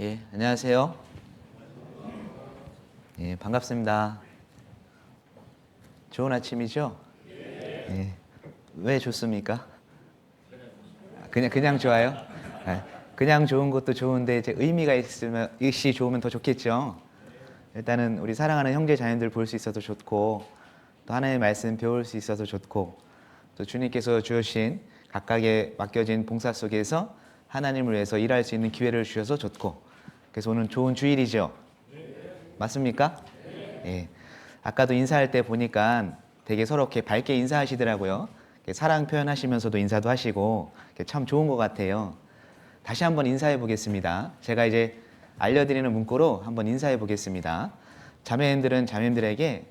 예, 안녕하세요. 예, 반갑습니다. 좋은 아침이죠? 예, 왜 좋습니까? 그냥 좋아요? 예, 그냥 좋은 것도 좋은데 이제 의미가 있으면 의시 좋으면 더 좋겠죠. 일단은 우리 사랑하는 형제 자매들 볼 수 있어서 좋고, 또 하나님의 말씀 배울 수 있어서 좋고, 또 주님께서 주신 각각의 맡겨진 봉사 속에서 하나님을 위해서 일할 수 있는 기회를 주셔서 좋고, 그래서 오늘 좋은 주일이죠. 맞습니까? 예. 아까도 인사할 때 보니까 되게 서로 이렇게 밝게 인사하시더라고요. 사랑 표현하시면서도 인사도 하시고 참 좋은 것 같아요. 다시 한번 인사해 보겠습니다. 제가 이제 알려드리는 문구로 한번 인사해 보겠습니다. 자매님들은 자매님들에게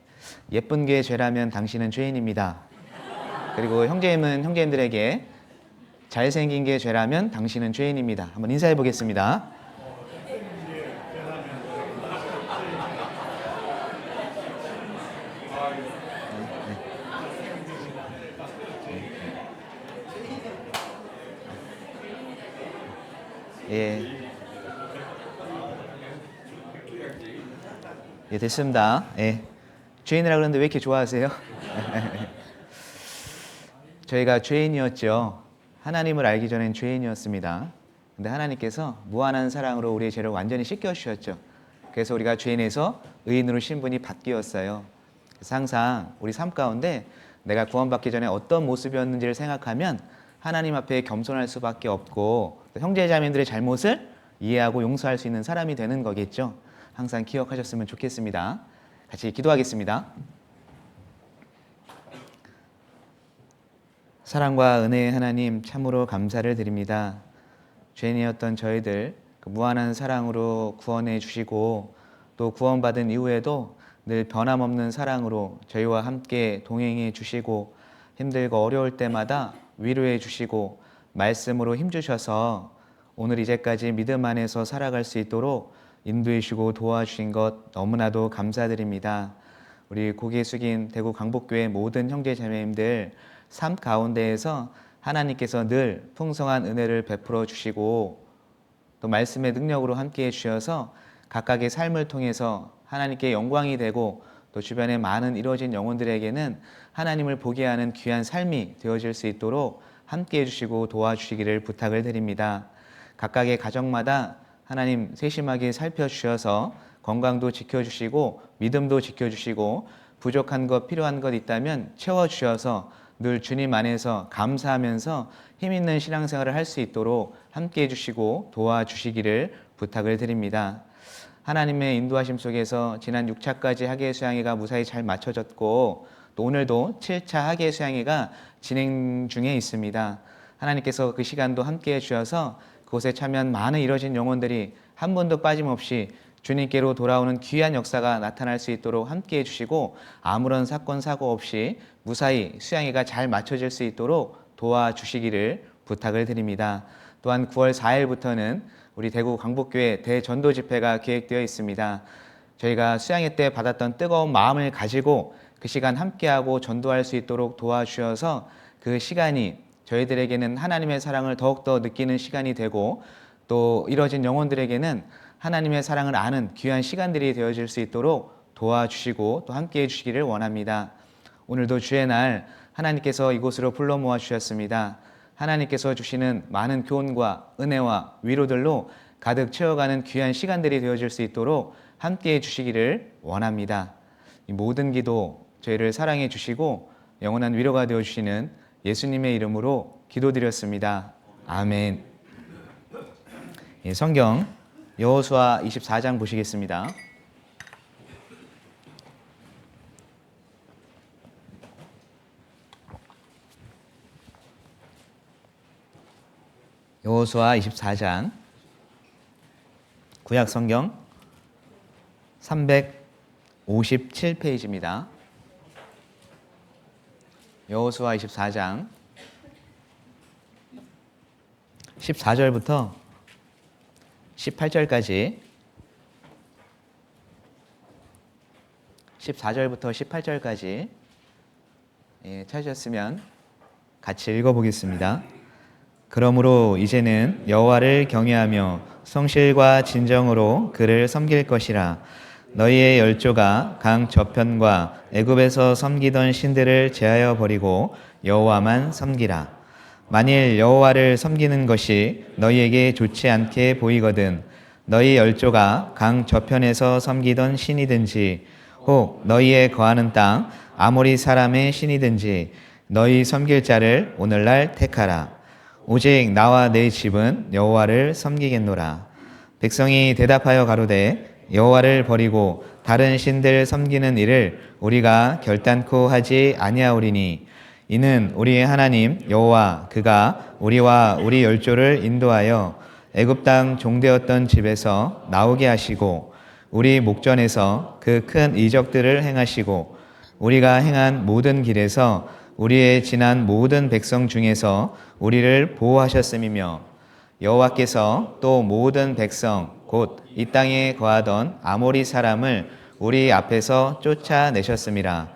예쁜 게 죄라면 당신은 죄인입니다. 그리고 형제님은 형제님들에게 잘생긴 게 죄라면 당신은 죄인입니다. 한번 인사해 보겠습니다. 예, 예, 됐습니다. 예. 죄인이라 그러는데 왜 이렇게 좋아하세요? 저희가 죄인이었죠. 하나님을 알기 전엔 죄인이었습니다. 근데 하나님께서 무한한 사랑으로 우리의 죄를 완전히 씻겨주셨죠. 그래서 우리가 죄인에서 의인으로 신분이 바뀌었어요. 그래서 항상 우리 삶 가운데 내가 구원받기 전에 어떤 모습이었는지를 생각하면 하나님 앞에 겸손할 수밖에 없고 형제자매들의 잘못을 이해하고 용서할 수 있는 사람이 되는 거겠죠. 항상 기억하셨으면 좋겠습니다. 같이 기도하겠습니다. 사랑과 은혜의 하나님 참으로 감사를 드립니다. 죄인이었던 저희들 그 무한한 사랑으로 구원해 주시고 또 구원받은 이후에도 늘 변함없는 사랑으로 저희와 함께 동행해 주시고 힘들고 어려울 때마다 위로해 주시고 말씀으로 힘주셔서 오늘 이제까지 믿음 안에서 살아갈 수 있도록 인도해 주시고 도와주신 것 너무나도 감사드립니다. 우리 고개 숙인 대구 강복교회 모든 형제 자매님들 삶 가운데에서 하나님께서 늘 풍성한 은혜를 베풀어 주시고 또 말씀의 능력으로 함께해 주셔서 각각의 삶을 통해서 하나님께 영광이 되고 또 주변에 많은 이루어진 영혼들에게는 하나님을 보게 하는 귀한 삶이 되어질 수 있도록 함께해 주시고 도와주시기를 부탁을 드립니다. 각각의 가정마다 하나님 세심하게 살펴주셔서 건강도 지켜주시고 믿음도 지켜주시고 부족한 것 필요한 것 있다면 채워주셔서 늘 주님 안에서 감사하면서 힘있는 신앙생활을 할 수 있도록 함께해 주시고 도와주시기를 부탁을 드립니다. 하나님의 인도하심 속에서 지난 6차까지 학예 수양회가 무사히 잘 마쳐졌고 또 오늘도 7차 학예 수양회가 진행 중에 있습니다. 하나님께서 그 시간도 함께해 주셔서 그곳에 참여한 많은 이뤄진 영혼들이 한 번도 빠짐없이 주님께로 돌아오는 귀한 역사가 나타날 수 있도록 함께해 주시고 아무런 사건 사고 없이 무사히 수양회가 잘 마쳐질 수 있도록 도와주시기를 부탁을 드립니다. 또한 9월 4일부터는 우리 대구 강복교회 대전도 집회가 계획되어 있습니다. 저희가 수양회 때 받았던 뜨거운 마음을 가지고 그 시간 함께하고 전도할 수 있도록 도와주셔서 그 시간이 저희들에게는 하나님의 사랑을 더욱더 느끼는 시간이 되고 또 이뤄진 영혼들에게는 하나님의 사랑을 아는 귀한 시간들이 되어질 수 있도록 도와주시고 또 함께해 주시기를 원합니다. 오늘도 주의 날 하나님께서 이곳으로 불러 모아 주셨습니다. 하나님께서 주시는 많은 교훈과 은혜와 위로들로 가득 채워가는 귀한 시간들이 되어질 수 있도록 함께해 주시기를 원합니다. 이 모든 기도 저희를 사랑해 주시고 영원한 위로가 되어 주시는 예수님의 이름으로 기도드렸습니다. 아멘. 예, 성경 여호수아 24장 보시겠습니다. 여호수아 24장 구약 성경 357페이지입니다. 여호수아 24장 14절부터 18절까지 14절부터 18절까지 찾으셨으면 같이 읽어보겠습니다. 그러므로 이제는 여호와를 경외하며 성실과 진정으로 그를 섬길 것이라. 너희의 열조가 강 저편과 애굽에서 섬기던 신들을 제하여 버리고 여호와만 섬기라. 만일 여호와를 섬기는 것이 너희에게 좋지 않게 보이거든 너희 열조가 강 저편에서 섬기던 신이든지 혹 너희의 거하는 땅 아모리 사람의 신이든지 너희 섬길 자를 오늘날 택하라. 오직 나와 내 집은 여호와를 섬기겠노라. 백성이 대답하여 가로되 여호와를 버리고 다른 신들 섬기는 일을 우리가 결단코 하지 아니하오리니 이는 우리의 하나님 여호와 그가 우리와 우리 열조를 인도하여 애굽 땅 종되었던 집에서 나오게 하시고 우리 목전에서 그 큰 이적들을 행하시고 우리가 행한 모든 길에서 우리의 지난 모든 백성 중에서 우리를 보호하셨음이며 여호와께서 또 모든 백성 곧 이 땅에 거하던 아모리 사람을 우리 앞에서 쫓아내셨음이라.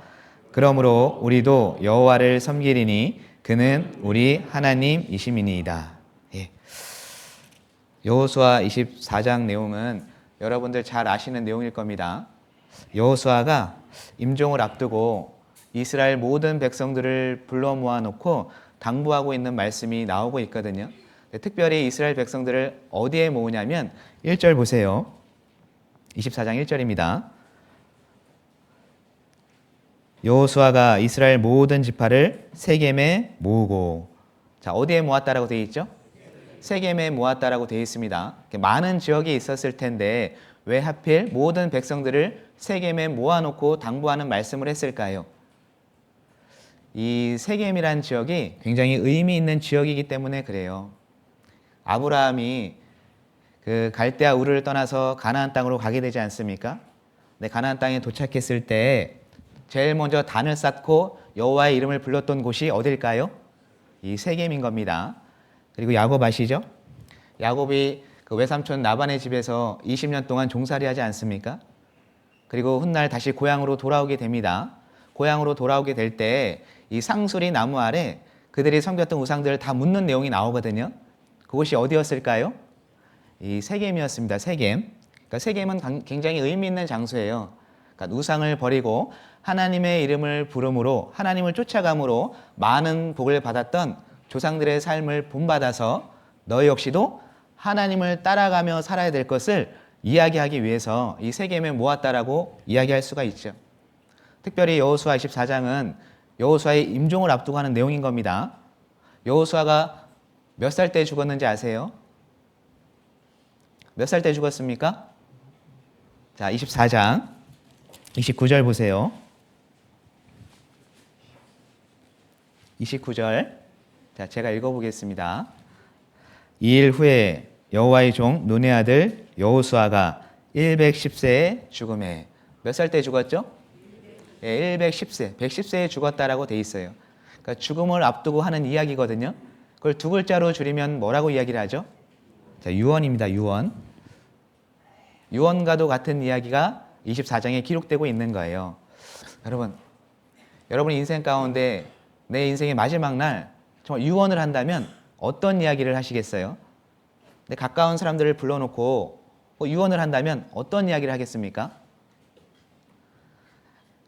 그러므로 우리도 여호와를 섬기리니 그는 우리 하나님이심이니이다. 예. 여호수아 24장 내용은 여러분들 잘 아시는 내용일 겁니다. 여호수아가 임종을 앞두고 이스라엘 모든 백성들을 불러 모아놓고 당부하고 있는 말씀이 나오고 있거든요. 특별히 이스라엘 백성들을 어디에 모으냐면 1절 보세요. 24장 1절입니다. 여호수아가 이스라엘 모든 지파를 세겜에 모으고, 자, 어디에 모았다라고 되어 있죠? 세겜에 모았다라고 되어 있습니다. 많은 지역이 있었을 텐데 왜 하필 모든 백성들을 세겜에 모아놓고 당부하는 말씀을 했을까요? 이 세겜이란 지역이 굉장히 의미 있는 지역이기 때문에 그래요. 아브라함이 그 갈대아 우르를 떠나서 가나안 땅으로 가게 되지 않습니까? 네, 가나안 땅에 도착했을 때 제일 먼저 단을 쌓고 여호와의 이름을 불렀던 곳이 어딜까요? 이 세겜인 겁니다. 그리고 야곱 아시죠? 야곱이 그 외삼촌 라반의 집에서 20년 동안 종살이하지 않습니까? 그리고 훗날 다시 고향으로 돌아오게 됩니다. 고향으로 돌아오게 될 때 이 상수리 나무 아래 그들이 섬겼던 우상들을 다 묻는 내용이 나오거든요. 그곳이 어디였을까요? 이 세겜이었습니다. 세겜. 그러니까 세겜은 굉장히 의미 있는 장소예요. 그러니까 우상을 버리고 하나님의 이름을 부름으로 하나님을 쫓아감으로 많은 복을 받았던 조상들의 삶을 본받아서 너희 역시도 하나님을 따라가며 살아야 될 것을 이야기하기 위해서 이 세겜에 모았다라고 이야기할 수가 있죠. 특별히 여호수아 24장은 여호수아의 임종을 앞두고 하는 내용인 겁니다. 여호수아가 몇 살 때 죽었는지 아세요? 몇 살 때 죽었습니까? 자, 24장 29절 보세요. 29절. 자, 제가 읽어보겠습니다. 이 일 후에 여호와의 종 눈의 아들 여호수아가 110세에 죽음에, 몇 살 때 죽었죠? 예, 110세, 110세에 죽었다라고 돼 있어요. 그러니까 죽음을 앞두고 하는 이야기거든요. 그걸 두 글자로 줄이면 뭐라고 이야기를 하죠? 자, 유언입니다. 유언. 유언과도 같은 이야기가 24장에 기록되고 있는 거예요. 여러분 인생 가운데 내 인생의 마지막 날 정말 유언을 한다면 어떤 이야기를 하시겠어요? 내 가까운 사람들을 불러놓고 유언을 한다면 어떤 이야기를 하겠습니까?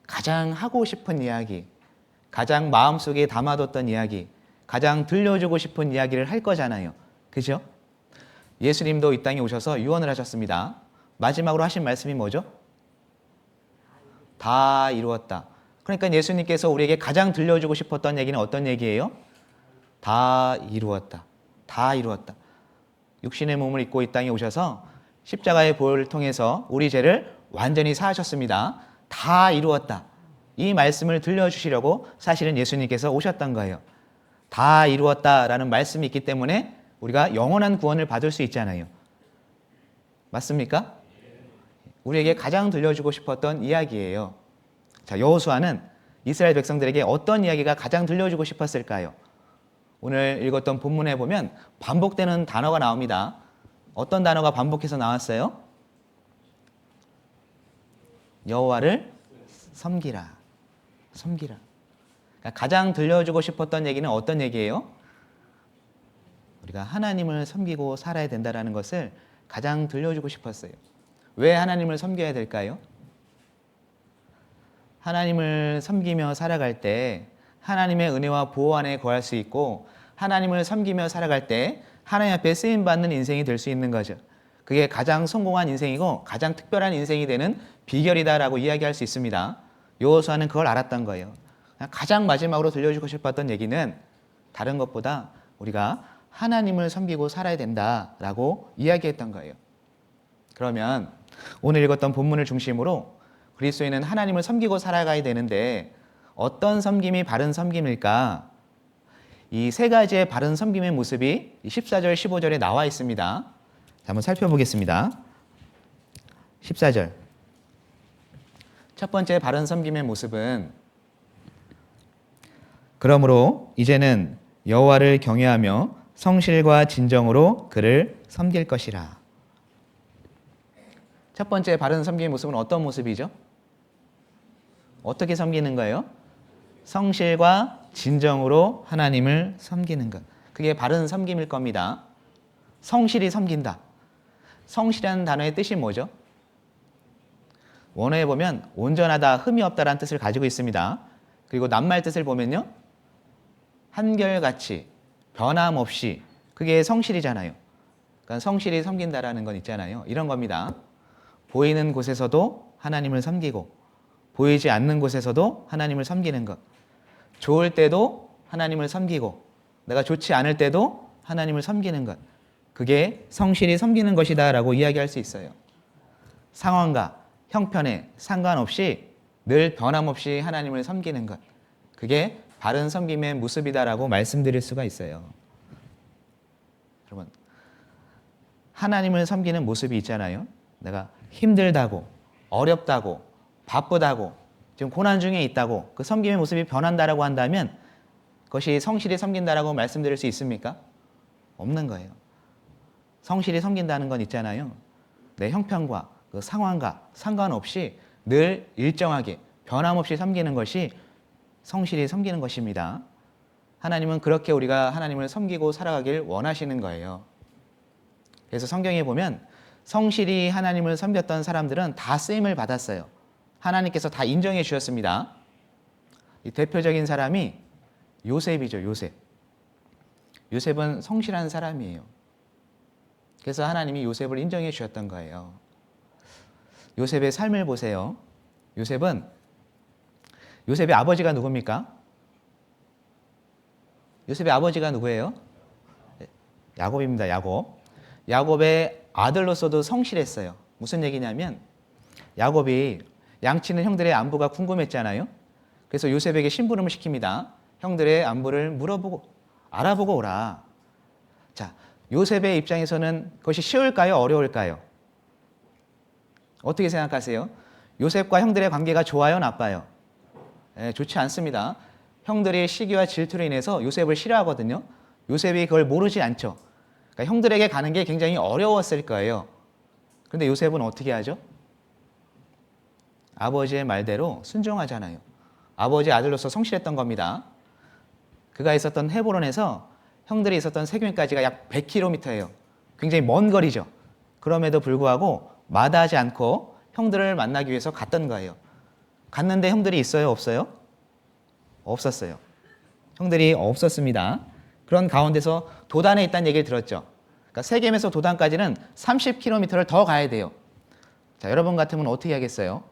가장 하고 싶은 이야기, 가장 마음속에 담아뒀던 이야기, 가장 들려주고 싶은 이야기를 할 거잖아요. 그죠? 예수님도 이 땅에 오셔서 유언을 하셨습니다. 마지막으로 하신 말씀이 뭐죠? 다 이루었다. 그러니까 예수님께서 우리에게 가장 들려주고 싶었던 얘기는 어떤 얘기예요? 다 이루었다. 다 이루었다. 육신의 몸을 입고 이 땅에 오셔서 십자가의 보혈을 통해서 우리 죄를 완전히 사하셨습니다. 다 이루었다. 이 말씀을 들려주시려고 사실은 예수님께서 오셨던 거예요. 다 이루었다라는 말씀이 있기 때문에 우리가 영원한 구원을 받을 수 있잖아요. 맞습니까? 우리에게 가장 들려주고 싶었던 이야기예요. 자, 여호수아는 이스라엘 백성들에게 어떤 이야기가 가장 들려주고 싶었을까요? 오늘 읽었던 본문에 보면 반복되는 단어가 나옵니다. 어떤 단어가 반복해서 나왔어요? 여호와를 섬기라. 섬기라. 그러니까 가장 들려주고 싶었던 얘기는 어떤 얘기예요? 우리가 하나님을 섬기고 살아야 된다는 것을 가장 들려주고 싶었어요. 왜 하나님을 섬겨야 될까요? 하나님을 섬기며 살아갈 때 하나님의 은혜와 보호 안에 거할 수 있고, 하나님을 섬기며 살아갈 때 하나님 앞에 쓰임받는 인생이 될 수 있는 거죠. 그게 가장 성공한 인생이고 가장 특별한 인생이 되는 비결이다라고 이야기할 수 있습니다. 여호수아는 그걸 알았던 거예요. 가장 마지막으로 들려주고 싶었던 얘기는 다른 것보다 우리가 하나님을 섬기고 살아야 된다라고 이야기했던 거예요. 그러면 오늘 읽었던 본문을 중심으로 그리스도인은 하나님을 섬기고 살아가야 되는데 어떤 섬김이 바른 섬김일까? 이 세 가지의 바른 섬김의 모습이 14절, 15절에 나와 있습니다. 한번 살펴보겠습니다. 14절. 첫 번째 바른 섬김의 모습은 그러므로 이제는 여호와를 경외하며 성실과 진정으로 그를 섬길 것이라. 첫 번째 바른 섬김의 모습은 어떤 모습이죠? 어떻게 섬기는 거예요? 성실과 진정으로 하나님을 섬기는 것. 그게 바른 섬김일 겁니다. 성실히 섬긴다. 성실이라는 단어의 뜻이 뭐죠? 원어에 보면 온전하다, 흠이 없다라는 뜻을 가지고 있습니다. 그리고 낱말 뜻을 보면요, 한결같이, 변함없이, 그게 성실이잖아요. 그러니까 성실히 섬긴다라는 건 있잖아요. 이런 겁니다. 보이는 곳에서도 하나님을 섬기고 보이지 않는 곳에서도 하나님을 섬기는 것. 좋을 때도 하나님을 섬기고 내가 좋지 않을 때도 하나님을 섬기는 것. 그게 성실히 섬기는 것이다 라고 이야기할 수 있어요. 상황과 형편에 상관없이 늘 변함없이 하나님을 섬기는 것. 그게 바른 섬김의 모습이다라고 말씀드릴 수가 있어요. 여러분, 하나님을 섬기는 모습이 있잖아요. 내가 힘들다고, 어렵다고, 바쁘다고, 지금 고난 중에 있다고 그 섬김의 모습이 변한다라고 한다면 그것이 성실히 섬긴다라고 말씀드릴 수 있습니까? 없는 거예요. 성실히 섬긴다는 건 있잖아요. 내 형편과 그 상황과 상관없이 늘 일정하게 변함없이 섬기는 것이 성실히 섬기는 것입니다. 하나님은 그렇게 우리가 하나님을 섬기고 살아가길 원하시는 거예요. 그래서 성경에 보면 성실히 하나님을 섬겼던 사람들은 다 쓰임을 받았어요. 하나님께서 다 인정해 주셨습니다. 이 대표적인 사람이 요셉이죠. 요셉. 요셉은 성실한 사람이에요. 그래서 하나님이 요셉을 인정해 주셨던 거예요. 요셉의 삶을 보세요. 요셉의 아버지가 누굽니까? 요셉의 아버지가 누구예요? 야곱입니다. 야곱. 야곱의 아들로서도 성실했어요. 무슨 얘기냐면 야곱이 양치는 형들의 안부가 궁금했잖아요. 그래서 요셉에게 심부름을 시킵니다. 형들의 안부를 물어보고 알아보고 오라. 자, 요셉의 입장에서는 그것이 쉬울까요? 어려울까요? 어떻게 생각하세요? 요셉과 형들의 관계가 좋아요? 나빠요? 좋지 않습니다. 형들이 시기와 질투로 인해서 요셉을 싫어하거든요. 요셉이 그걸 모르지 않죠. 그러니까 형들에게 가는 게 굉장히 어려웠을 거예요. 그런데 요셉은 어떻게 하죠? 아버지의 말대로 순종하잖아요. 아버지의 아들로서 성실했던 겁니다. 그가 있었던 헤브론에서 형들이 있었던 세겜까지가 약 100km예요. 굉장히 먼 거리죠. 그럼에도 불구하고 마다하지 않고 형들을 만나기 위해서 갔던 거예요. 갔는데 형들이 있어요? 없어요? 없었어요. 형들이 없었습니다. 그런 가운데서 도단에 있다는 얘기를 들었죠. 그러니까 세겜에서 도단까지는 30km를 더 가야 돼요. 자, 여러분 같으면 어떻게 하겠어요?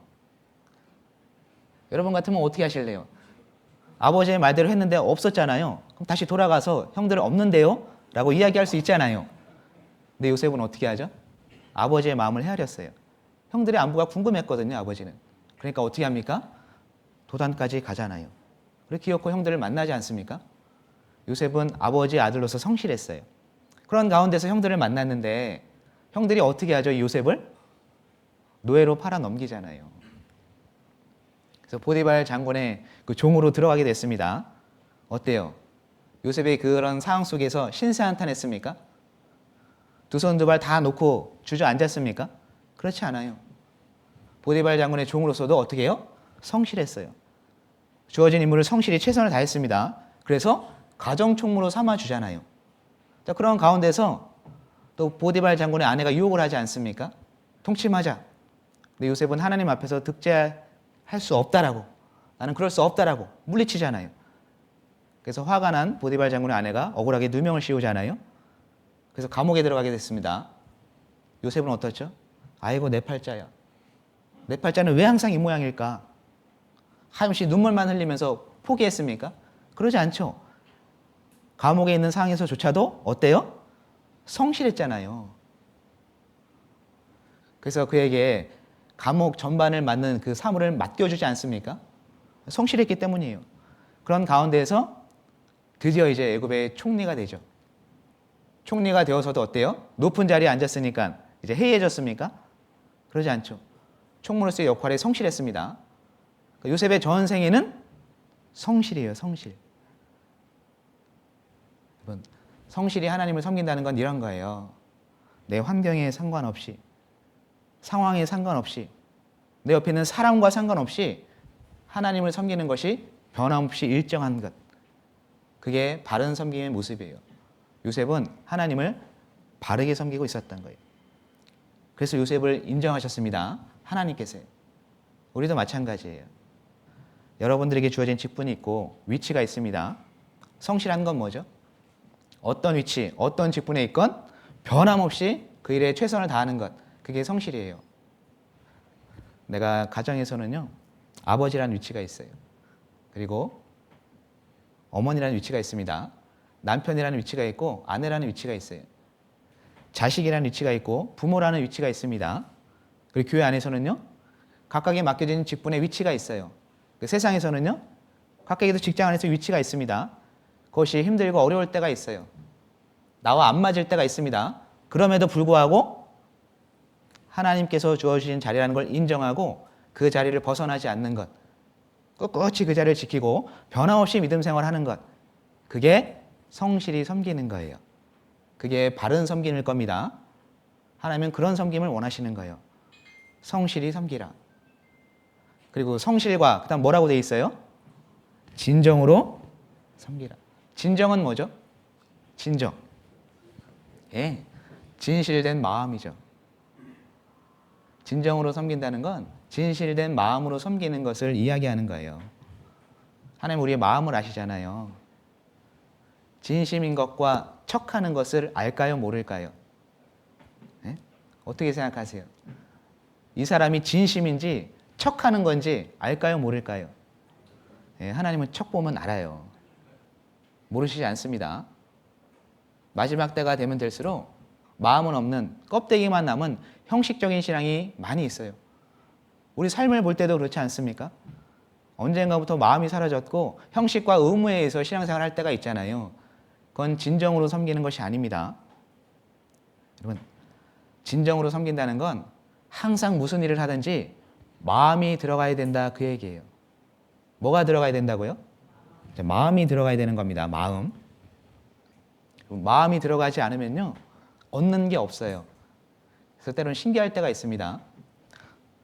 여러분 같으면 어떻게 하실래요? 아버지의 말대로 했는데 없었잖아요. 그럼 다시 돌아가서 형들은 없는데요? 라고 이야기할 수 있잖아요. 근데 요셉은 어떻게 하죠? 아버지의 마음을 헤아렸어요. 형들의 안부가 궁금했거든요, 아버지는. 그러니까 어떻게 합니까? 도단까지 가잖아요. 그리고 기어코 형들을 만나지 않습니까? 요셉은 아버지의 아들로서 성실했어요. 그런 가운데서 형들을 만났는데 형들이 어떻게 하죠? 이 요셉을? 노예로 팔아 넘기잖아요. 그래서 보디발 장군의 그 종으로 들어가게 됐습니다. 어때요? 요셉의 그런 상황 속에서 신세한탄했습니까? 두 손 두 발 다 놓고 주저앉았습니까? 그렇지 않아요. 보디발 장군의 종으로서도 어떻게 해요? 성실했어요. 주어진 임무를 성실히 최선을 다했습니다. 그래서 가정총무로 삼아주잖아요. 자, 그런 가운데서 또 보디발 장군의 아내가 유혹을 하지 않습니까? 동침하자. 근데 요셉은 하나님 앞에서 득죄할 수 없다라고, 나는 그럴 수 없다라고 물리치잖아요. 그래서 화가 난 보디발 장군의 아내가 억울하게 누명을 씌우잖아요. 그래서 감옥에 들어가게 됐습니다. 요셉은 어떻죠? 아이고 내 팔자야. 내 팔자는 왜 항상 이 모양일까? 하염없이 눈물만 흘리면서 포기했습니까? 그러지 않죠. 감옥에 있는 상황에서조차도 어때요? 성실했잖아요. 그래서 그에게 감옥 전반을 맡는 그 사물을 맡겨주지 않습니까? 성실했기 때문이에요. 그런 가운데에서 드디어 이제 애굽의 총리가 되죠. 총리가 되어서도 어때요? 높은 자리에 앉았으니까 이제 해이해졌습니까? 그러지 않죠. 총무로서의 역할에 성실했습니다. 요셉의 전생에는 성실이에요. 성실. 성실히 하나님을 섬긴다는 건 이런 거예요. 내 환경에 상관없이, 상황에 상관없이, 내 옆에 있는 사람과 상관없이 하나님을 섬기는 것이 변함없이 일정한 것. 그게 바른 섬김의 모습이에요. 요셉은 하나님을 바르게 섬기고 있었던 거예요. 그래서 요셉을 인정하셨습니다. 하나님께서. 우리도 마찬가지예요. 여러분들에게 주어진 직분이 있고 위치가 있습니다. 성실한 건 뭐죠? 어떤 위치, 어떤 직분에 있건 변함없이 그 일에 최선을 다하는 것. 그게 성실이에요. 내가 가정에서는요, 아버지라는 위치가 있어요. 그리고 어머니라는 위치가 있습니다. 남편이라는 위치가 있고 아내라는 위치가 있어요. 자식이라는 위치가 있고 부모라는 위치가 있습니다. 그리고 교회 안에서는요, 각각에 맡겨진 직분의 위치가 있어요. 그 세상에서는요, 각각에도 직장 안에서 위치가 있습니다. 그것이 힘들고 어려울 때가 있어요. 나와 안 맞을 때가 있습니다. 그럼에도 불구하고 하나님께서 주어주신 자리라는 걸 인정하고 그 자리를 벗어나지 않는 것, 꿋꿋이 그 자리를 지키고 변함없이 믿음 생활하는 것, 그게 성실히 섬기는 거예요. 그게 바른 섬김일 겁니다. 하나님은 그런 섬김을 원하시는 거예요. 성실히 섬기라. 그리고 성실과 그다음 뭐라고 돼 있어요? 진정으로 섬기라. 진정은 뭐죠? 진정. 예, 진실된 마음이죠. 진정으로 섬긴다는 건 진실된 마음으로 섬기는 것을 이야기하는 거예요. 하나님 우리의 마음을 아시잖아요. 진심인 것과 척하는 것을 알까요? 모를까요? 예? 어떻게 생각하세요? 이 사람이 진심인지 척하는 건지 알까요? 모를까요? 예, 하나님은 척 보면 알아요. 모르시지 않습니다. 마지막 때가 되면 될수록 마음은 없는 껍데기만 남은 형식적인 신앙이 많이 있어요. 우리 삶을 볼 때도 그렇지 않습니까? 언젠가부터 마음이 사라졌고 형식과 의무에 의해서 신앙생활을 할 때가 있잖아요. 그건 진정으로 섬기는 것이 아닙니다. 여러분, 진정으로 섬긴다는 건 항상 무슨 일을 하든지 마음이 들어가야 된다, 그 얘기예요. 뭐가 들어가야 된다고요? 마음이 들어가야 되는 겁니다. 마음. 마음이 들어가지 않으면요, 얻는 게 없어요. 그래서 때로는 신기할 때가 있습니다.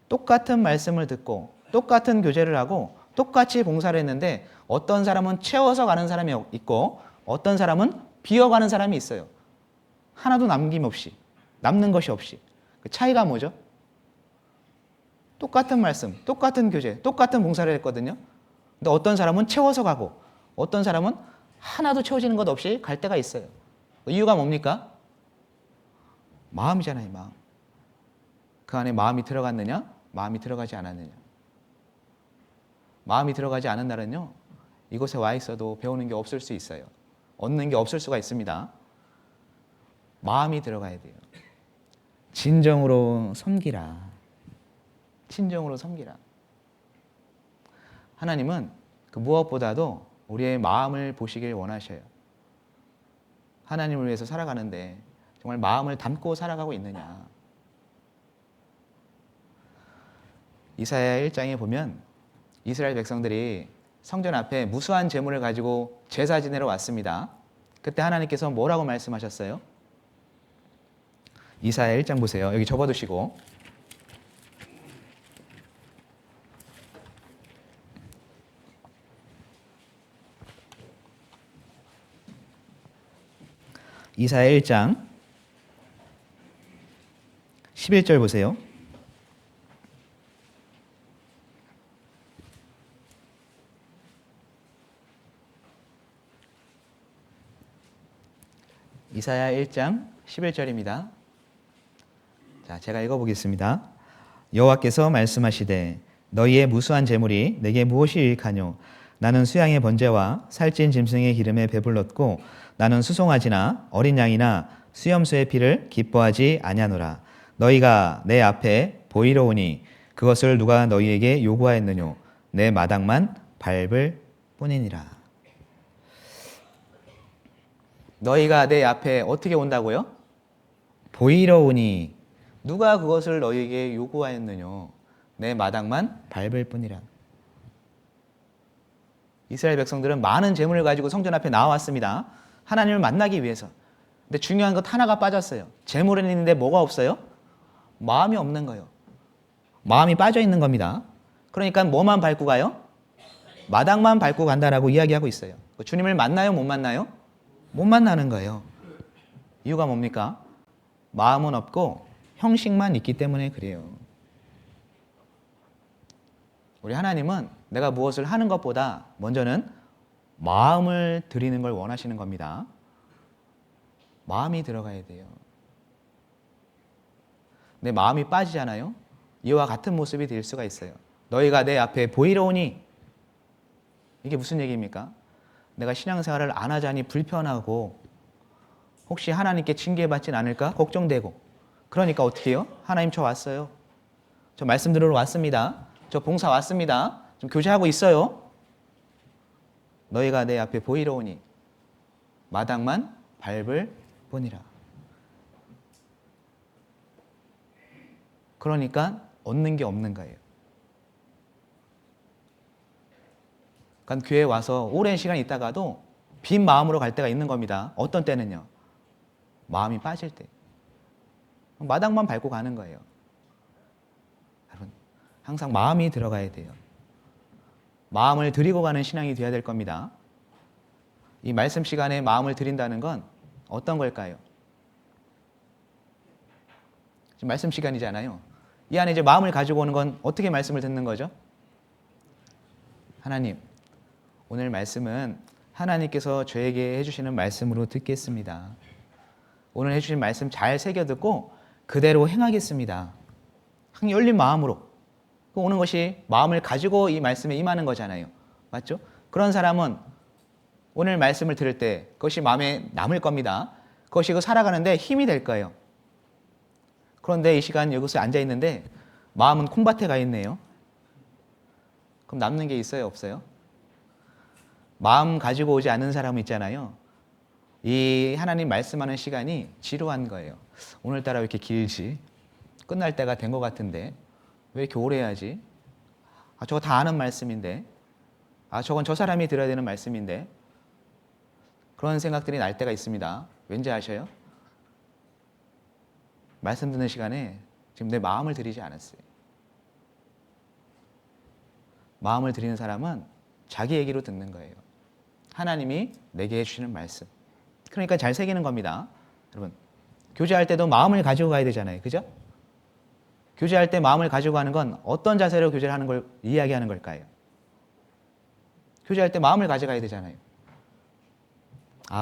똑같은 말씀을 듣고 똑같은 교제를 하고 똑같이 봉사를 했는데 어떤 사람은 채워서 가는 사람이 있고 어떤 사람은 비어가는 사람이 있어요. 하나도 남김없이, 남는 것이 없이. 그 차이가 뭐죠? 똑같은 말씀, 똑같은 교제, 똑같은 봉사를 했거든요. 근데 어떤 사람은 채워서 가고 어떤 사람은 하나도 채워지는 것 없이 갈 때가 있어요. 이유가 뭡니까? 마음이잖아요, 마음. 그 안에 마음이 들어갔느냐? 마음이 들어가지 않았느냐? 마음이 들어가지 않은 날은요, 이곳에 와 있어도 배우는 게 없을 수 있어요. 얻는 게 없을 수가 있습니다. 마음이 들어가야 돼요. 진정으로 섬기라. 진정으로 섬기라. 하나님은 그 무엇보다도 우리의 마음을 보시길 원하셔요. 하나님을 위해서 살아가는데 정말 마음을 담고 살아가고 있느냐. 이사야 1장에 보면 이스라엘 백성들이 성전 앞에 무수한 제물을 가지고 제사 지내러 왔습니다. 그때 하나님께서 뭐라고 말씀하셨어요? 이사야 1장 보세요. 여기 접어두시고. 이사야 1장 11절 보세요. 이사야 1장 11절입니다. 자, 제가 읽어보겠습니다. 여호와께서 말씀하시되 너희의 무수한 재물이 내게 무엇이 유익하뇨? 나는 수양의 번제와 살찐 짐승의 기름에 배불렀고 나는 수송아지나 어린 양이나 수염소의 피를 기뻐하지 아니하노라. 너희가 내 앞에 보이러 오니 그것을 누가 너희에게 요구하였느뇨? 내 마당만 밟을 뿐이니라. 너희가 내 앞에 어떻게 온다고요? 보이러 오니 누가 그것을 너희에게 요구하였느뇨? 내 마당만 밟을 뿐이라. 이스라엘 백성들은 많은 재물을 가지고 성전 앞에 나왔습니다. 하나님을 만나기 위해서. 근데 중요한 것 하나가 빠졌어요. 재물은 있는데 뭐가 없어요? 마음이 없는 거예요. 마음이 빠져 있는 겁니다. 그러니까 뭐만 밟고 가요? 마당만 밟고 간다라고 이야기하고 있어요. 주님을 만나요? 못 만나요? 못 만나는 거예요. 이유가 뭡니까? 마음은 없고 형식만 있기 때문에 그래요. 우리 하나님은 내가 무엇을 하는 것보다 먼저는 마음을 드리는 걸 원하시는 겁니다. 마음이 들어가야 돼요. 내 마음이 빠지잖아요. 이와 같은 모습이 될 수가 있어요. 너희가 내 앞에 보이러 오니 이게 무슨 얘기입니까? 내가 신앙생활을 안 하자니 불편하고 혹시 하나님께 징계받진 않을까 걱정되고 그러니까 어떻게 해요? 하나님 저 왔어요. 저 말씀 들으러 왔습니다. 저 봉사 왔습니다. 좀 교제하고 있어요. 너희가 내 앞에 보이러 오니 마당만 밟을 뿐이라. 그러니까 얻는 게 없는 거예요. 그러니까 교회에 와서 오랜 시간 있다가도 빈 마음으로 갈 때가 있는 겁니다. 어떤 때는요. 마음이 빠질 때. 마당만 밟고 가는 거예요. 여러분, 항상 마음이 들어가야 돼요. 마음을 드리고 가는 신앙이 되어야 될 겁니다. 이 말씀 시간에 마음을 드린다는 건 어떤 걸까요? 지금 말씀 시간이잖아요. 이 안에 이제 마음을 가지고 오는 건 어떻게 말씀을 듣는 거죠? 하나님, 오늘 말씀은 하나님께서 저에게 해주시는 말씀으로 듣겠습니다. 오늘 해주신 말씀 잘 새겨듣고 그대로 행하겠습니다. 열린 마음으로 오는 것이 마음을 가지고 이 말씀에 임하는 거잖아요. 맞죠? 그런 사람은 오늘 말씀을 들을 때 그것이 마음에 남을 겁니다. 그것이 살아가는데 힘이 될 거예요. 그런데 이 시간 여기서 앉아 있는데 마음은 콩밭에 가 있네요. 그럼 남는 게 있어요? 없어요? 마음 가지고 오지 않는 사람은 있잖아요. 이 하나님 말씀하는 시간이 지루한 거예요. 오늘따라 왜 이렇게 길지? 끝날 때가 된 것 같은데 왜 이렇게 오래 해야지? 저거 다 아는 말씀인데 저건 저 사람이 들어야 되는 말씀인데 그런 생각들이 날 때가 있습니다. 왠지 아셔요? 말씀 듣는 시간에 지금 내 마음을 드리지 않았어요. 마음을 드리는 사람은 자기 얘기로 듣는 거예요. 하나님이 내게 해주시는 말씀. 그러니까 잘 새기는 겁니다. 여러분, 교제할 때도 마음을 가지고 가야 되잖아요. 그죠? 교제할 때 마음을 가지고 가는 건 어떤 자세로 교제를 하는 걸 이야기하는 걸까요? 교제할 때 마음을 가져가야 되잖아요.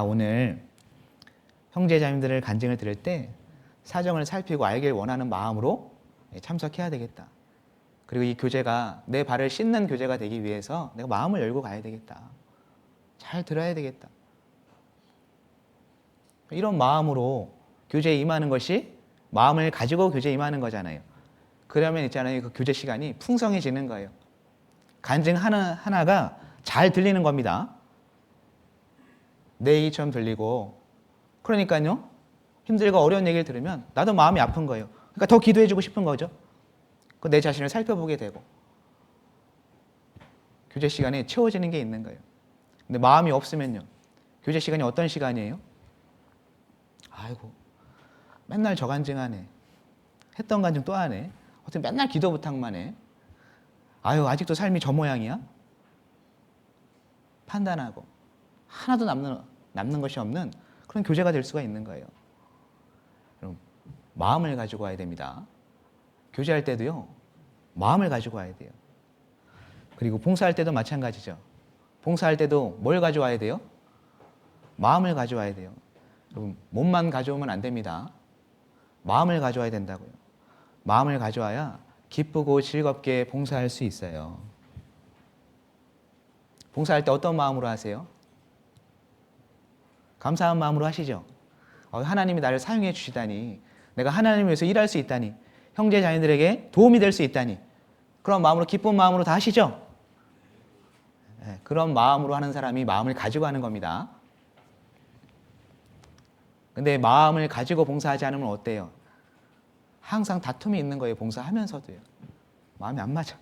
오늘 형제자매들을 간증을 들을 때 사정을 살피고 알길 원하는 마음으로 참석해야 되겠다. 그리고 이 교제가 내 발을 씻는 교제가 되기 위해서 내가 마음을 열고 가야 되겠다. 잘 들어야 되겠다. 이런 마음으로 교제에 임하는 것이 마음을 가지고 교제에 임하는 거잖아요. 그러면 있잖아요. 그 교제 시간이 풍성해지는 거예요. 간증 하나가 잘 들리는 겁니다. 내 얘기처럼 들리고 그러니까요. 힘들고 어려운 얘기를 들으면 나도 마음이 아픈 거예요. 그러니까 더 기도해주고 싶은 거죠. 내 자신을 살펴보게 되고 교제 시간에 채워지는 게 있는 거예요. 근데 마음이 없으면요. 교제 시간이 어떤 시간이에요? 아이고 맨날 저 간증하네. 했던 간증 또 하네. 어떻게 맨날 기도 부탁만 해. 아직도 삶이 저 모양이야? 판단하고 하나도 남는 것이 없는 그런 교제가 될 수가 있는 거예요. 그럼 마음을 가지고 와야 됩니다. 교제할 때도요, 마음을 가지고 와야 돼요. 그리고 봉사할 때도 마찬가지죠. 봉사할 때도 뭘 가져와야 돼요? 마음을 가져와야 돼요. 여러분, 몸만 가져오면 안 됩니다. 마음을 가져와야 된다고요. 마음을 가져와야 기쁘고 즐겁게 봉사할 수 있어요. 봉사할 때 어떤 마음으로 하세요? 감사한 마음으로 하시죠. 하나님이 나를 사용해 주시다니, 내가 하나님을 위해서 일할 수 있다니, 형제 자매들에게 도움이 될 수 있다니, 그런 마음으로, 기쁜 마음으로 다 하시죠. 그런 마음으로 하는 사람이 마음을 가지고 하는 겁니다. 근데 마음을 가지고 봉사하지 않으면 어때요? 항상 다툼이 있는 거예요. 봉사하면서도요. 마음이 안 맞아.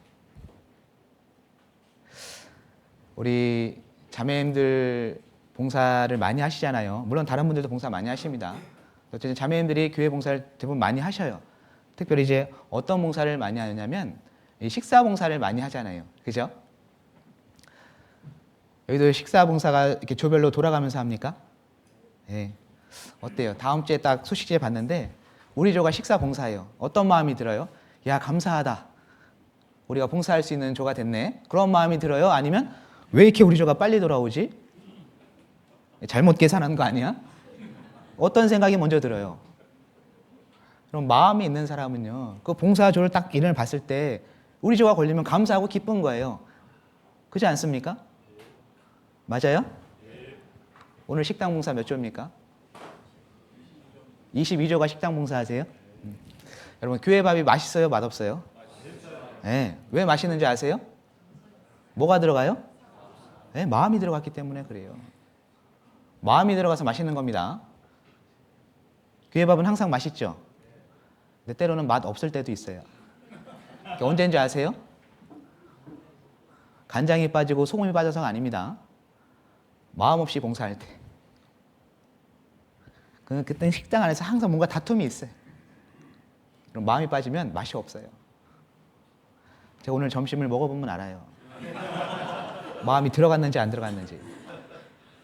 우리 자매님들 봉사를 많이 하시잖아요. 물론 다른 분들도 봉사 많이 하십니다. 어쨌든 자매님들이 교회 봉사를 대부분 많이 하셔요. 특별히 이제 어떤 봉사를 많이 하냐면 식사 봉사를 많이 하잖아요. 그죠? 여기도 식사 봉사가 이렇게 조별로 돌아가면서 합니까? 예. 어때요? 다음 주에 딱 소식지에 봤는데 우리 조가 식사 봉사예요. 어떤 마음이 들어요? 야, 감사하다. 우리가 봉사할 수 있는 조가 됐네. 그런 마음이 들어요? 아니면 왜 이렇게 우리 조가 빨리 돌아오지? 잘못 계산한 거 아니야? 어떤 생각이 먼저 들어요? 그럼 마음이 있는 사람은요, 그 봉사조를 딱 이름을 봤을 때 우리 조가 걸리면 감사하고 기쁜 거예요. 그렇지 않습니까? 맞아요? 오늘 식당 봉사 몇 조입니까? 22조가 식당 봉사하세요? 여러분, 교회 밥이 맛있어요? 맛없어요? 네. 왜 맛있는지 아세요? 뭐가 들어가요? 네, 마음이 들어갔기 때문에 그래요. 마음이 들어가서 맛있는 겁니다. 교회 밥은 항상 맛있죠? 근데 때로는 맛 없을 때도 있어요. 언제인지 아세요? 간장이 빠지고 소금이 빠져서가 아닙니다. 마음 없이 봉사할 때. 그때는 식당 안에서 항상 뭔가 다툼이 있어요. 그럼 마음이 빠지면 맛이 없어요. 제가 오늘 점심을 먹어보면 알아요. 마음이 들어갔는지 안 들어갔는지.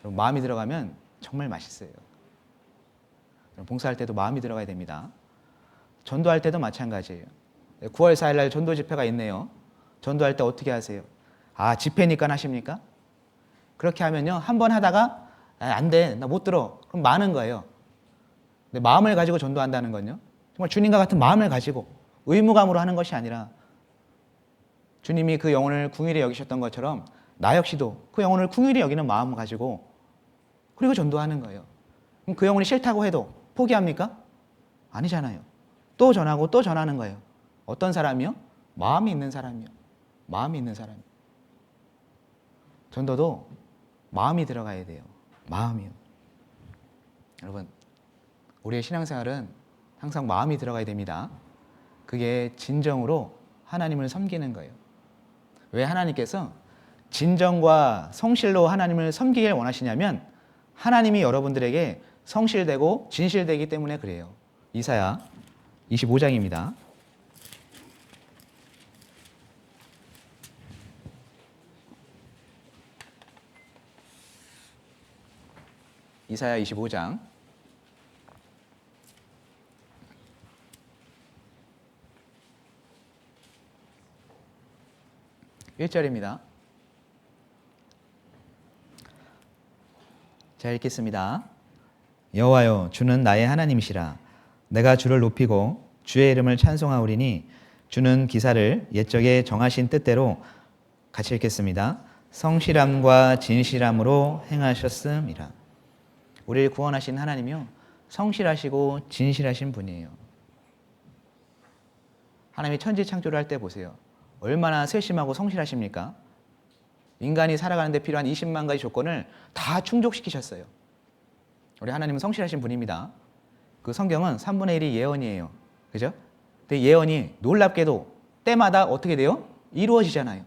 마음이 들어가면 정말 맛있어요. 봉사할 때도 마음이 들어가야 됩니다. 전도할 때도 마찬가지예요. 9월 4일 날 전도 집회가 있네요. 전도할 때 어떻게 하세요? 집회니까 하십니까? 그렇게 하면요, 한 번 하다가 안 돼, 나 못 들어. 그럼 많은 거예요. 근데 마음을 가지고 전도한다는 건요, 정말 주님과 같은 마음을 가지고 의무감으로 하는 것이 아니라 주님이 그 영혼을 궁일히 여기셨던 것처럼 나 역시도 그 영혼을 궁일히 여기는 마음을 가지고 그리고 전도하는 거예요. 그럼 그 영혼이 싫다고 해도 포기합니까? 아니잖아요. 또 전하고 또 전하는 거예요. 어떤 사람이요? 마음이 있는 사람이요. 마음이 있는 사람. 전도도 마음이 들어가야 돼요. 마음이요. 여러분, 우리의 신앙생활은 항상 마음이 들어가야 됩니다. 그게 진정으로 하나님을 섬기는 거예요. 왜 하나님께서 진정과 성실로 하나님을 섬기길 원하시냐면 하나님이 여러분들에게 성실되고 진실되기 때문에 그래요. 이사야 25장입니다. 이사야 25장 1절입니다. 자, 읽겠습니다. 여호와여, 주는 나의 하나님이시라. 내가 주를 높이고 주의 이름을 찬송하오리니 주는 기사를 옛적에 정하신 뜻대로 같이 읽겠습니다. 성실함과 진실함으로 행하셨음이라. 우리를 구원하신 하나님이요, 성실하시고 진실하신 분이에요. 하나님이 천지 창조를 할 때 보세요. 얼마나 세심하고 성실하십니까? 인간이 살아가는데 필요한 20만 가지 조건을 다 충족시키셨어요. 우리 하나님은 성실하신 분입니다. 그 성경은 3분의 1이 예언이에요. 그죠? 근데 예언이 놀랍게도 때마다 어떻게 돼요? 이루어지잖아요.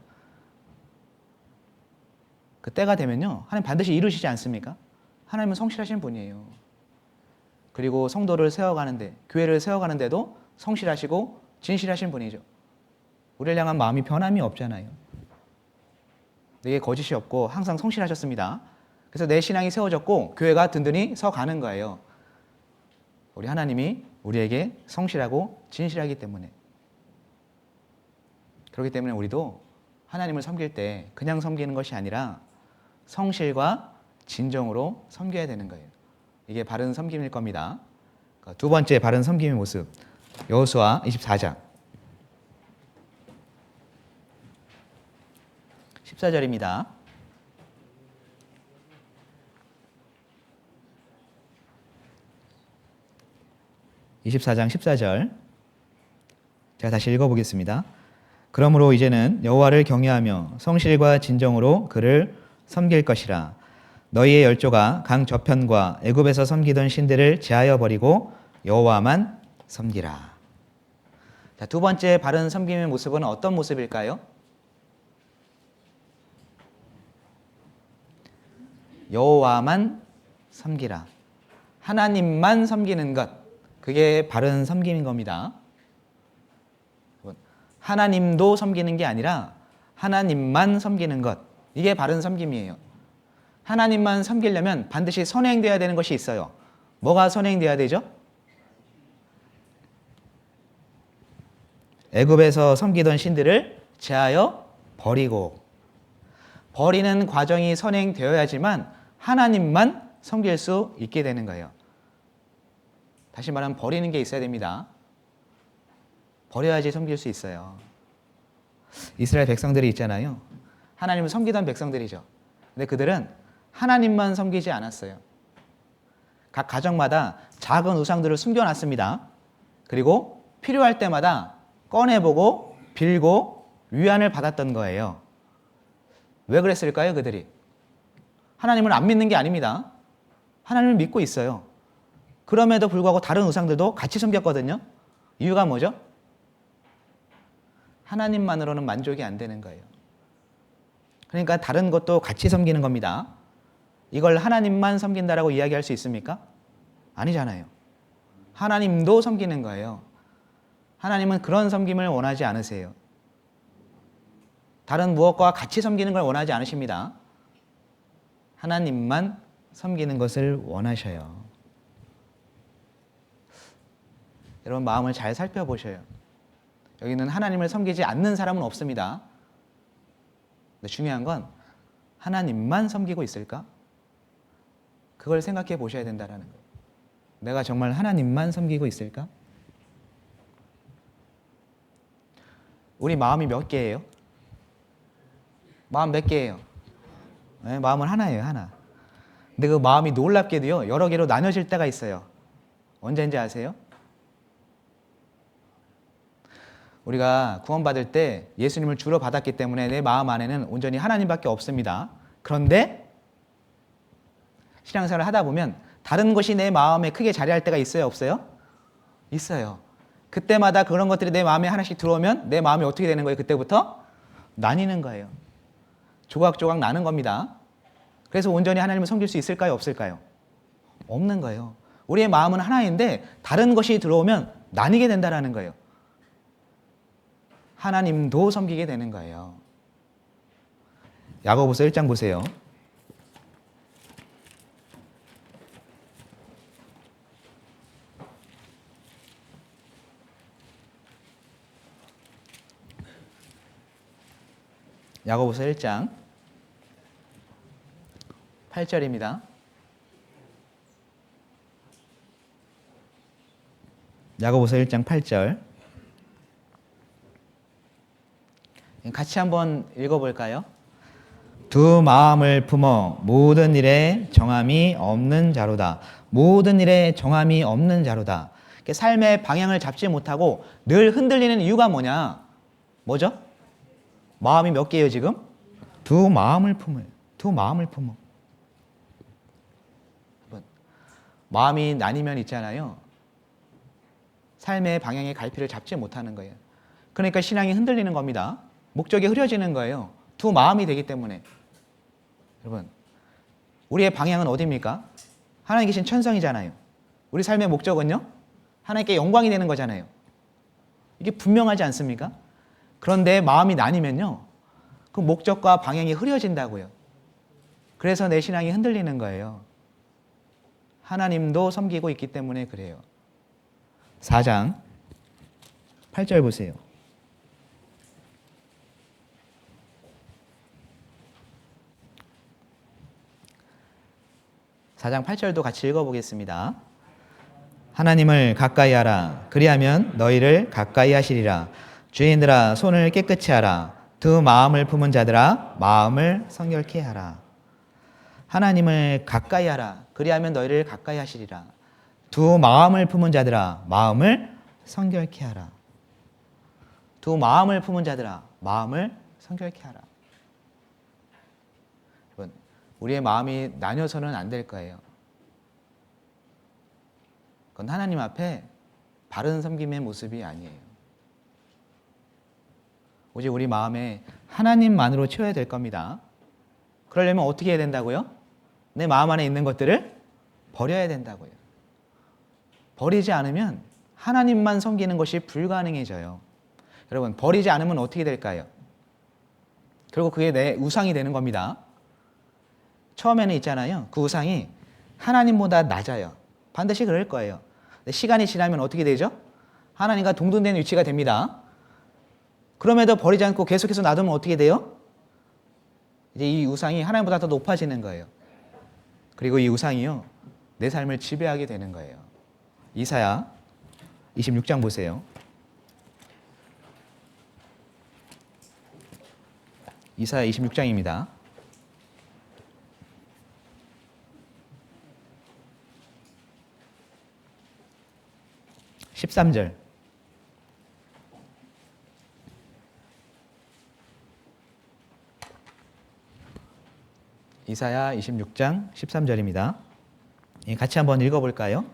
그 때가 되면요, 하나님 반드시 이루시지 않습니까? 하나님은 성실하신 분이에요. 그리고 성도를 세워가는데, 교회를 세워가는데도 성실하시고 진실하신 분이죠. 우리를 향한 마음이 변함이 없잖아요. 내게 거짓이 없고 항상 성실하셨습니다. 그래서 내 신앙이 세워졌고 교회가 든든히 서가는 거예요. 우리 하나님이 우리에게 성실하고 진실하기 때문에. 그렇기 때문에 우리도 하나님을 섬길 때 그냥 섬기는 것이 아니라 성실과 진정으로 섬겨야 되는 거예요. 이게 바른 섬김일 겁니다. 두 번째 바른 섬김의 모습, 여호수아 24장 14절입니다. 24장 14절 제가 다시 읽어보겠습니다. 그러므로 이제는 여호와를 경외하며 성실과 진정으로 그를 섬길 것이라. 너희의 열조가 강 저편과 애굽에서 섬기던 신들을 제하여 버리고 여호와만 섬기라. 자, 두 번째 바른 섬김의 모습은 어떤 모습일까요? 여호와만 섬기라. 하나님만 섬기는 것, 그게 바른 섬김인 겁니다. 하나님도 섬기는 게 아니라 하나님만 섬기는 것, 이게 바른 섬김이에요. 하나님만 섬기려면 반드시 선행되어야 되는 것이 있어요. 뭐가 선행되어야 되죠? 애굽에서 섬기던 신들을 제하여 버리고, 버리는 과정이 선행되어야지만 하나님만 섬길 수 있게 되는 거예요. 다시 말하면 버리는 게 있어야 됩니다. 버려야지 섬길 수 있어요. 이스라엘 백성들이 있잖아요. 하나님을 섬기던 백성들이죠. 근데 그들은 하나님만 섬기지 않았어요. 각 가정마다 작은 우상들을 숨겨놨습니다. 그리고 필요할 때마다 꺼내보고 빌고 위안을 받았던 거예요. 왜 그랬을까요, 그들이? 하나님을 안 믿는 게 아닙니다. 하나님을 믿고 있어요. 그럼에도 불구하고 다른 우상들도 같이 섬겼거든요. 이유가 뭐죠? 하나님만으로는 만족이 안 되는 거예요. 그러니까 다른 것도 같이 섬기는 겁니다. 이걸 하나님만 섬긴다라고 이야기할 수 있습니까? 아니잖아요. 하나님도 섬기는 거예요. 하나님은 그런 섬김을 원하지 않으세요. 다른 무엇과 같이 섬기는 걸 원하지 않으십니다. 하나님만 섬기는 것을 원하셔요. 여러분 마음을 잘 살펴보셔요. 여기는 하나님을 섬기지 않는 사람은 없습니다. 근데 중요한 건 하나님만 섬기고 있을까? 그걸 생각해 보셔야 된다는 거예요. 내가 정말 하나님만 섬기고 있을까? 우리 마음이 몇 개예요? 마음 몇 개예요? 네, 마음은 하나예요, 하나. 근데 그 마음이 놀랍게도요, 여러 개로 나눠질 때가 있어요. 언제인지 아세요? 우리가 구원받을 때 예수님을 주로 받았기 때문에 내 마음 안에는 온전히 하나님밖에 없습니다. 그런데 신앙생활을 하다 보면 다른 것이 내 마음에 크게 자리할 때가 있어요, 없어요? 있어요. 그때마다 그런 것들이 내 마음에 하나씩 들어오면 내 마음이 어떻게 되는 거예요? 그때부터 나뉘는 거예요. 조각조각 나는 겁니다. 그래서 온전히 하나님을 섬길 수 있을까요? 없을까요? 없는 거예요. 우리의 마음은 하나인데 다른 것이 들어오면 나뉘게 된다는 거예요. 하나님도 섬기게 되는 거예요. 야고보서 1장 보세요. 야고보서 1장 8절입니다. 야고보서 1장 8절 같이 한번 읽어볼까요? 두 마음을 품어 모든 일에 정함이 없는 자로다. 모든 일에 정함이 없는 자로다. 삶의 방향을 잡지 못하고 늘 흔들리는 이유가 뭐냐? 뭐죠? 마음이 몇 개예요 지금? 두 마음을 품어요. 두 마음을 품어. 마음이 나뉘면 있잖아요. 삶의 방향의 갈피를 잡지 못하는 거예요. 그러니까 신앙이 흔들리는 겁니다. 목적이 흐려지는 거예요. 두 마음이 되기 때문에. 여러분, 우리의 방향은 어디입니까? 하나님 계신 천성이잖아요. 우리 삶의 목적은요? 하나님께 영광이 되는 거잖아요. 이게 분명하지 않습니까? 그런데 마음이 나뉘면요, 그 목적과 방향이 흐려진다고요. 그래서 내 신앙이 흔들리는 거예요. 하나님도 섬기고 있기 때문에 그래요. 4장 8절 보세요. 4장 8절도 같이 읽어보겠습니다. 하나님을 가까이 하라. 그리하면 너희를 가까이 하시리라. 죄인들아 손을 깨끗이 하라. 두 마음을 품은 자들아 마음을 성결케 하라. 하나님을 가까이 하라. 그리하면 너희를 가까이 하시리라. 두 마음을 품은 자들아 마음을 성결케 하라. 두 마음을 품은 자들아 마음을 성결케 하라. 여러분, 우리의 마음이 나뉘어서는 안 될 거예요. 그건 하나님 앞에 바른 섬김의 모습이 아니에요. 오직 우리 마음에 하나님만으로 채워야 될 겁니다. 그러려면 어떻게 해야 된다고요? 내 마음 안에 있는 것들을 버려야 된다고요. 버리지 않으면 하나님만 섬기는 것이 불가능해져요. 여러분, 버리지 않으면 어떻게 될까요? 결국 그게 내 우상이 되는 겁니다. 처음에는 있잖아요. 그 우상이 하나님보다 낮아요. 반드시 그럴 거예요. 근데 시간이 지나면 어떻게 되죠? 하나님과 동등된 위치가 됩니다. 그럼에도 버리지 않고 계속해서 놔두면 어떻게 돼요? 이제 이 우상이 하나님보다 더 높아지는 거예요. 그리고 이 우상이요, 내 삶을 지배하게 되는 거예요. 이사야 26장 보세요. 이사야 26장입니다. 13절. 이사야 26장 13절입니다. 같이 한번 읽어볼까요?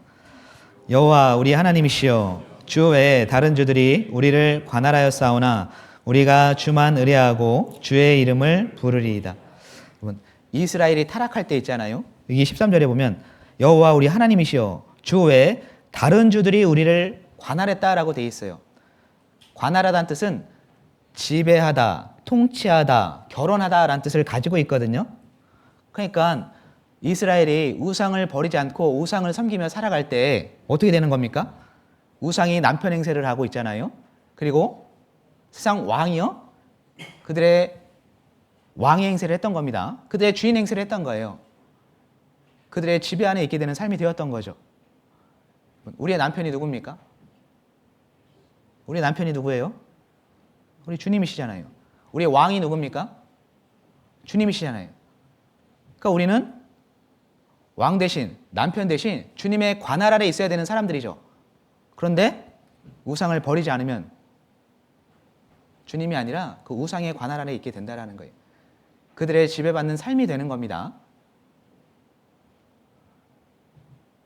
여호와 우리 하나님이시여, 주 외에 다른 주들이 우리를 관할하여 싸우나 우리가 주만 의뢰하고 주의 이름을 부르리이다. 여러분, 이스라엘이 타락할 때 있잖아요. 여기 13절에 보면 여호와 우리 하나님이시여, 주 외에 다른 주들이 우리를 관할했다라고 돼 있어요. 관할하다는 뜻은 지배하다, 통치하다, 결혼하다라는 뜻을 가지고 있거든요. 그러니까 이스라엘이 우상을 버리지 않고 우상을 섬기며 살아갈 때 어떻게 되는 겁니까? 우상이 남편 행세를 하고 있잖아요. 그리고 세상 왕이요, 그들의 왕의 행세를 했던 겁니다. 그들의 주인 행세를 했던 거예요. 그들의 지배 안에 있게 되는 삶이 되었던 거죠. 우리의 남편이 누굽니까? 우리 남편이 누구예요? 우리 주님이시잖아요. 우리의 왕이 누굽니까? 주님이시잖아요. 그러니까 우리는 왕 대신, 남편 대신 주님의 관할 아래 있어야 되는 사람들이죠. 그런데 우상을 버리지 않으면 주님이 아니라 그 우상의 관할 아래 있게 된다는 거예요. 그들의 지배받는 삶이 되는 겁니다.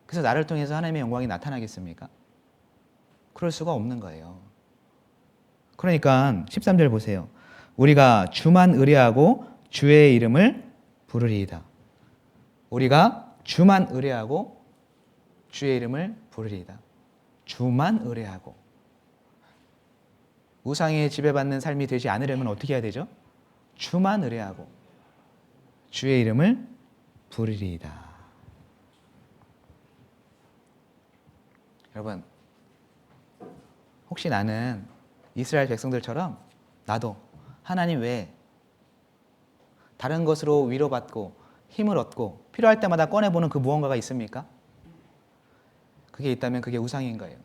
그래서 나를 통해서 하나님의 영광이 나타나겠습니까? 그럴 수가 없는 거예요. 그러니까 13절 보세요. 우리가 주만 의뢰하고 주의 이름을 부르리이다. 우리가 주만 의뢰하고 주의 이름을 부르리이다. 주만 의뢰하고. 우상에 지배받는 삶이 되지 않으려면 어떻게 해야 되죠? 주만 의뢰하고 주의 이름을 부르리이다. 여러분, 혹시 나는 이스라엘 백성들처럼 나도 하나님 외에 다른 것으로 위로받고 힘을 얻고 필요할 때마다 꺼내보는 그 무언가가 있습니까? 그게 있다면 그게 우상인 거예요.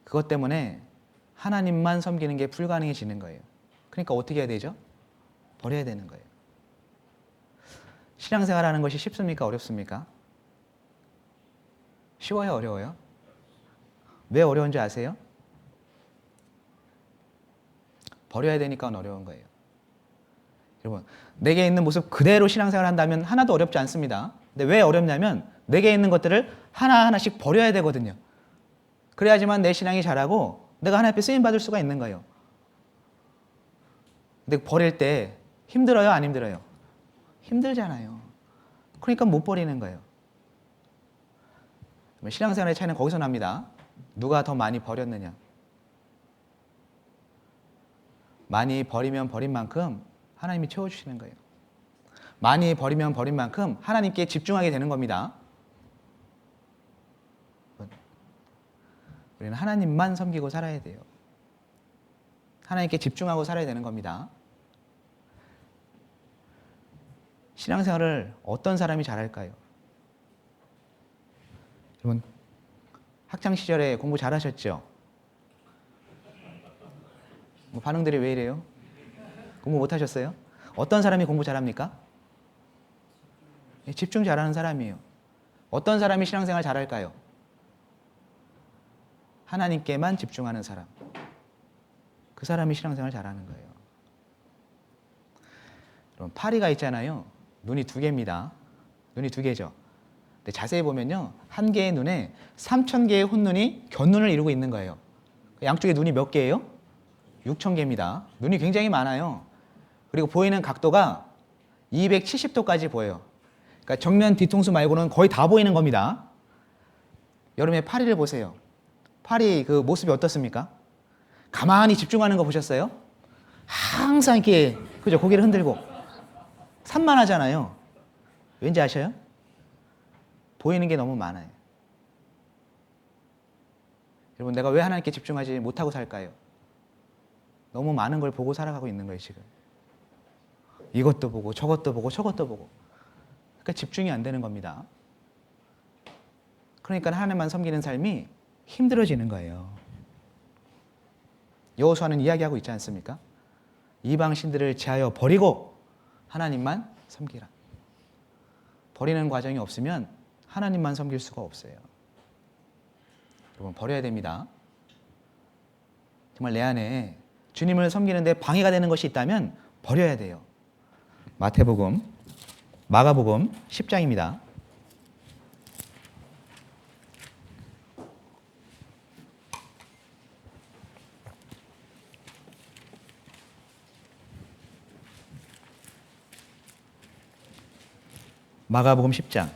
그것 때문에 하나님만 섬기는 게 불가능해지는 거예요. 그러니까 어떻게 해야 되죠? 버려야 되는 거예요. 신앙생활하는 것이 쉽습니까? 어렵습니까? 쉬워요? 어려워요? 왜 어려운지 아세요? 버려야 되니까 어려운 거예요. 여러분, 내게 있는 모습 그대로 신앙생활을 한다면 하나도 어렵지 않습니다. 근데 왜 어렵냐면 내게 있는 것들을 하나하나씩 버려야 되거든요. 그래야지만 내 신앙이 자라고 내가 하나님 앞에 쓰임받을 수가 있는 거예요. 근데 버릴 때 힘들어요? 안 힘들어요? 힘들잖아요. 그러니까 못 버리는 거예요. 신앙생활의 차이는 거기서 납니다. 누가 더 많이 버렸느냐. 많이 버리면 버린 만큼 하나님이 채워주시는 거예요. 많이 버리면 버린 만큼 하나님께 집중하게 되는 겁니다. 우리는 하나님만 섬기고 살아야 돼요. 하나님께 집중하고 살아야 되는 겁니다. 신앙생활을 어떤 사람이 잘할까요? 여러분, 학창시절에 공부 잘하셨죠? 뭐 반응들이 왜 이래요? 공부 못하셨어요? 어떤 사람이 공부 잘합니까? 집중 잘하는 사람이에요. 어떤 사람이 신앙생활 잘할까요? 하나님께만 집중하는 사람. 그 사람이 신앙생활 잘하는 거예요. 그럼 파리가 있잖아요. 눈이 두 개입니다. 눈이 두 개죠. 근데 자세히 보면요. 한 개의 눈에 3,000개의 혼눈이 곁눈을 이루고 있는 거예요. 양쪽에 눈이 몇 개예요? 6,000개입니다. 눈이 굉장히 많아요. 그리고 보이는 각도가 270도까지 보여요. 그러니까 정면 뒤통수 말고는 거의 다 보이는 겁니다. 여름에 파리를 보세요. 파리 그 모습이 어떻습니까? 가만히 집중하는 거 보셨어요? 항상 이렇게 그죠? 고개를 흔들고 산만하잖아요. 왠지 아셔요? 보이는 게 너무 많아요. 여러분, 내가 왜 하나님께 집중하지 못하고 살까요? 너무 많은 걸 보고 살아가고 있는 거예요, 지금. 이것도 보고 저것도 보고 저것도 보고. 그러니까 집중이 안 되는 겁니다. 그러니까 하나님만 섬기는 삶이 힘들어지는 거예요. 여호수아는 이야기하고 있지 않습니까? 이방 신들을 제하여 버리고 하나님만 섬기라. 버리는 과정이 없으면 하나님만 섬길 수가 없어요. 여러분, 버려야 됩니다. 정말 내 안에 주님을 섬기는데 방해가 되는 것이 있다면 버려야 돼요. 마태복음, 마가복음 10장입니다. 마가복음 10장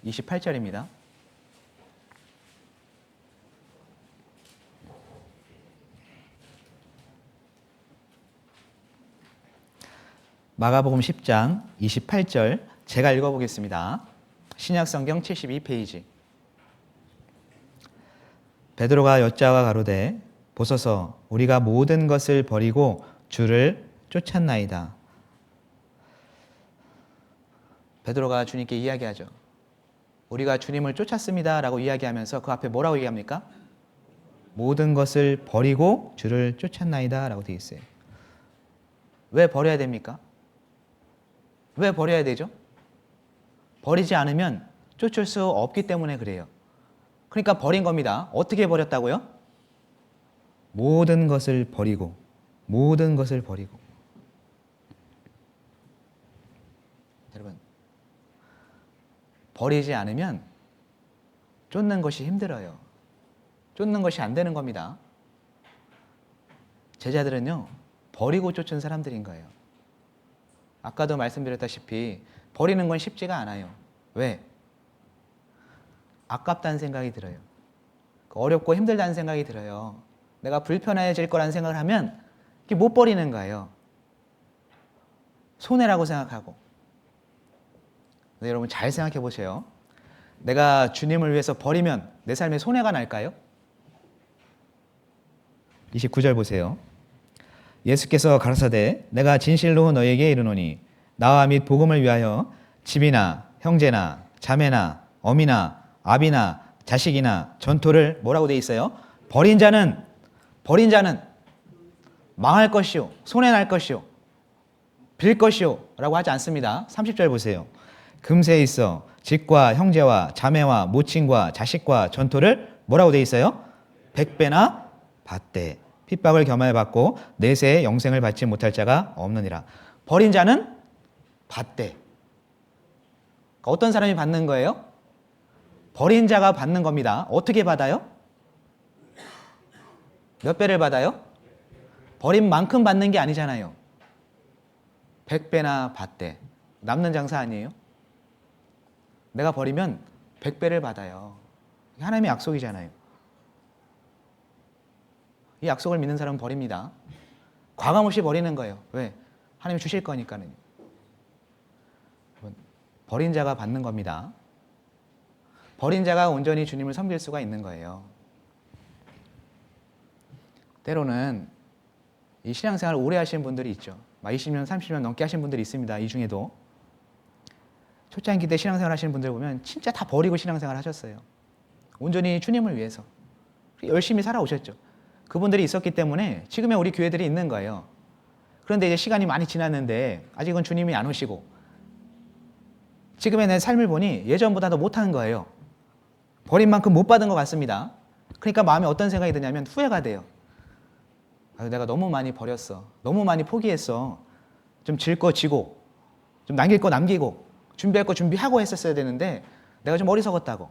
28절입니다. 마가복음 10장 28절 제가 읽어보겠습니다. 신약성경 72페이지. 베드로가 여짜와 가로되 보소서 우리가 모든 것을 버리고 주를 쫓았나이다. 베드로가 주님께 이야기하죠. 우리가 주님을 쫓았습니다 라고 이야기하면서 그 앞에 뭐라고 얘기합니까? 모든 것을 버리고 주를 쫓았나이다 라고 되어 있어요. 왜 버려야 됩니까? 왜 버려야 되죠? 버리지 않으면 쫓을 수 없기 때문에 그래요. 그러니까 버린 겁니다. 어떻게 버렸다고요? 모든 것을 버리고, 모든 것을 버리고. 여러분, 버리지 않으면 쫓는 것이 힘들어요. 쫓는 것이 안 되는 겁니다. 제자들은요, 버리고 쫓은 사람들인 거예요. 아까도 말씀드렸다시피 버리는 건 쉽지가 않아요. 왜? 아깝다는 생각이 들어요. 어렵고 힘들다는 생각이 들어요. 내가 불편해질 거라는 생각을 하면 못 버리는 거예요. 손해라고 생각하고. 근데 여러분 잘 생각해 보세요. 내가 주님을 위해서 버리면 내 삶에 손해가 날까요? 29절 보세요. 예수께서 가라사대 내가 진실로 너에게 이르노니 나와 및 복음을 위하여 집이나 형제나 자매나 어미나 아비나 자식이나 전토를 뭐라고 돼 있어요? 버린 자는 망할 것이요 손해날 것이요 빌 것이요 라고 하지 않습니다. 30절 보세요. 금세에 있어 집과 형제와 자매와 모친과 자식과 전토를 뭐라고 돼 있어요? 100배나 받되 핍박을 겸하여 받고 내세의 영생을 받지 못할 자가 없느니라. 버린 자는 받되. 그러니까 어떤 사람이 받는 거예요? 버린 자가 받는 겁니다. 어떻게 받아요? 몇 배를 받아요? 버린 만큼 받는 게 아니잖아요. 100배나 받되. 남는 장사 아니에요? 내가 버리면 100배를 받아요. 하나님의 약속이잖아요. 이 약속을 믿는 사람은 버립니다. 과감없이 버리는 거예요. 왜? 하나님이 주실 거니까는. 버린 자가 받는 겁니다. 버린 자가 온전히 주님을 섬길 수가 있는 거예요. 때로는 이 신앙생활을 오래 하시는 분들이 있죠. 20년, 30년 넘게 하신 분들이 있습니다. 이 중에도. 초창기 때 신앙생활 하시는 분들 보면 진짜 다 버리고 신앙생활 하셨어요. 온전히 주님을 위해서. 열심히 살아오셨죠. 그분들이 있었기 때문에 지금의 우리 교회들이 있는 거예요. 그런데 이제 시간이 많이 지났는데 아직은 주님이 안 오시고 지금의 내 삶을 보니 예전보다 더 못하는 거예요. 버린 만큼 못 받은 것 같습니다. 그러니까 마음에 어떤 생각이 드냐면 후회가 돼요. 내가 너무 많이 버렸어. 너무 많이 포기했어. 좀 질 거 지고 좀 남길 거 남기고 준비할 거 준비하고 했었어야 되는데 내가 좀 어리석었다고.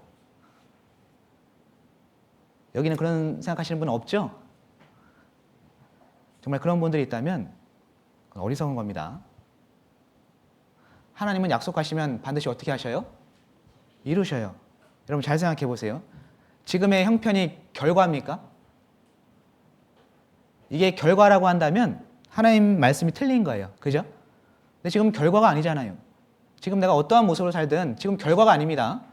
여기는 그런 생각하시는 분 없죠? 정말 그런 분들이 있다면 어리석은 겁니다. 하나님은 약속하시면 반드시 어떻게 하셔요? 이루셔요. 여러분 잘 생각해 보세요. 지금의 형편이 결과입니까? 이게 결과라고 한다면 하나님 말씀이 틀린 거예요. 그죠? 근데 지금 결과가 아니잖아요. 지금 내가 어떠한 모습으로 살든 지금 결과가 아닙니다.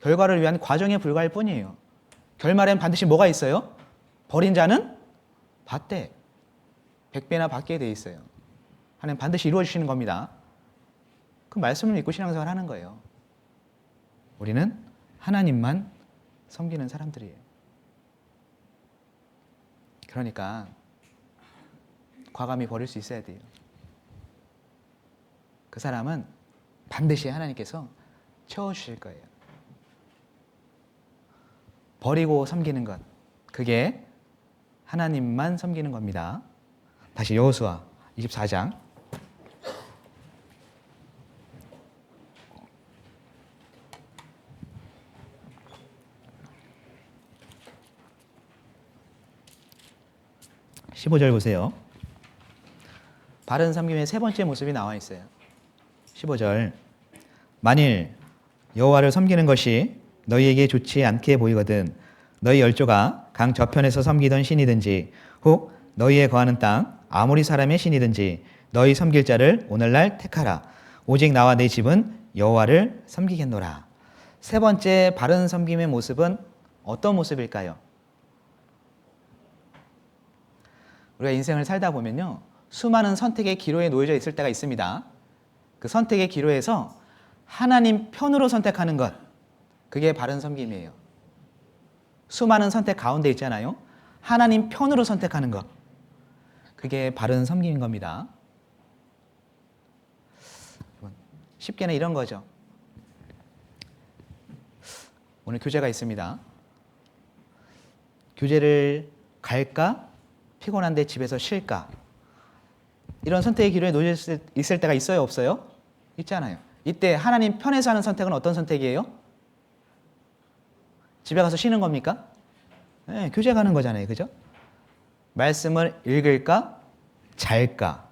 결과를 위한 과정에 불과할 뿐이에요. 결말엔 반드시 뭐가 있어요? 버린 자는 받되 100배나 받게 돼 있어요. 하나님 반드시 이루어 주시는 겁니다. 그 말씀을 믿고 신앙생활 하는 거예요. 우리는 하나님만 섬기는 사람들이에요. 그러니까 과감히 버릴 수 있어야 돼요. 그 사람은 반드시 하나님께서 채워주실 거예요. 버리고 섬기는 것, 그게 하나님만 섬기는 겁니다. 다시 여호수아 24장 15절 보세요. 바른 섬김의 세 번째 모습이 나와 있어요. 15절. 만일 여호와를 섬기는 것이 너희에게 좋지 않게 보이거든 너희 열조가 강 저편에서 섬기던 신이든지 혹 너희의 거하는 땅 아모리 사람의 신이든지 너희 섬길 자를 오늘날 택하라. 오직 나와 내 집은 여호와를 섬기겠노라. 세 번째 바른 섬김의 모습은 어떤 모습일까요? 우리가 인생을 살다 보면요, 수많은 선택의 기로에 놓여져 있을 때가 있습니다. 그 선택의 기로에서 하나님 편으로 선택하는 것, 그게 바른 섬김이에요. 수많은 선택 가운데 있잖아요. 하나님 편으로 선택하는 것, 그게 바른 섬김인 겁니다. 쉽게는 이런 거죠. 오늘 교재가 있습니다. 교재를 갈까? 피곤한데 집에서 쉴까? 이런 선택의 기로에 놓여 있을 때가 있어요? 없어요? 있잖아요. 이때 하나님 편에서 하는 선택은 어떤 선택이에요? 집에 가서 쉬는 겁니까? 네, 교재 가는 거잖아요. 그죠? 말씀을 읽을까? 잘까?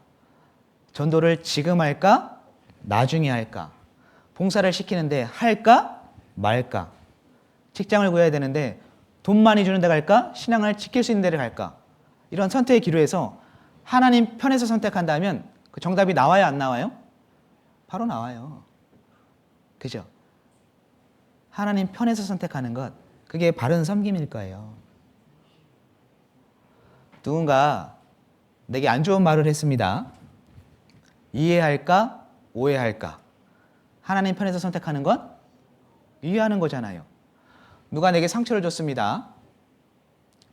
전도를 지금 할까? 나중에 할까? 봉사를 시키는데 할까? 말까? 직장을 구해야 되는데 돈 많이 주는 데 갈까? 신앙을 지킬 수 있는 데를 갈까? 이런 선택의 기로에서 하나님 편에서 선택한다면 그 정답이 나와요, 안 나와요? 바로 나와요. 그죠? 하나님 편에서 선택하는 것, 그게 바른 섬김일 거예요. 누군가 내게 안 좋은 말을 했습니다. 이해할까? 오해할까? 하나님 편에서 선택하는 건 이해하는 거잖아요. 누가 내게 상처를 줬습니다.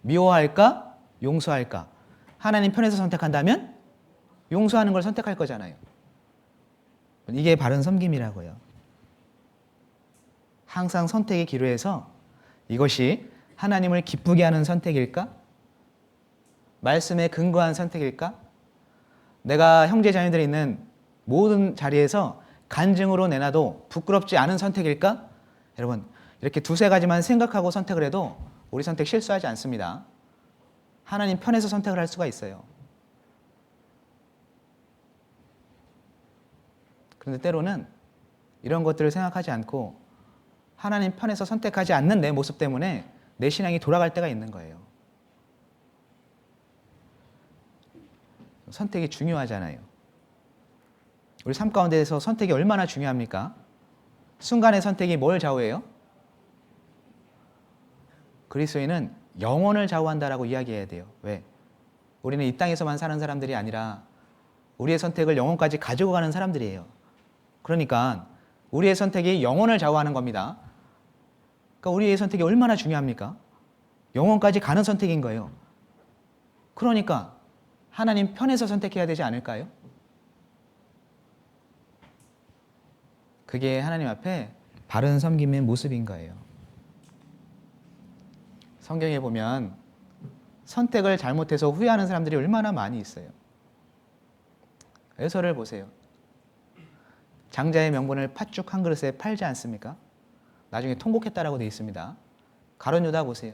미워할까? 용서할까? 하나님 편에서 선택한다면 용서하는 걸 선택할 거잖아요. 이게 바른 섬김이라고요. 항상 선택의 기로에서 이것이 하나님을 기쁘게 하는 선택일까? 말씀에 근거한 선택일까? 내가 형제 자매들이 있는 모든 자리에서 간증으로 내놔도 부끄럽지 않은 선택일까? 여러분, 이렇게 두세 가지만 생각하고 선택을 해도 우리 선택 실수하지 않습니다. 하나님 편에서 선택을 할 수가 있어요. 그런데 때로는 이런 것들을 생각하지 않고 하나님 편에서 선택하지 않는 내 모습 때문에 내 신앙이 돌아갈 때가 있는 거예요. 선택이 중요하잖아요. 우리 삶 가운데에서 선택이 얼마나 중요합니까? 순간의 선택이 뭘 좌우해요? 그리스도인은 영혼을 좌우한다라고 이야기해야 돼요. 왜? 우리는 이 땅에서만 사는 사람들이 아니라 우리의 선택을 영혼까지 가지고 가는 사람들이에요. 그러니까 우리의 선택이 영혼을 좌우하는 겁니다. 그러니까 우리의 선택이 얼마나 중요합니까? 영혼까지 가는 선택인 거예요. 그러니까 하나님 편에서 선택해야 되지 않을까요? 그게 하나님 앞에 바른 섬김의 모습인 거예요. 성경에 보면 선택을 잘못해서 후회하는 사람들이 얼마나 많이 있어요. 에서를 보세요. 장자의 명분을 팥죽 한 그릇에 팔지 않습니까? 나중에 통곡했다라고 되어 있습니다. 가룟 유다 보세요.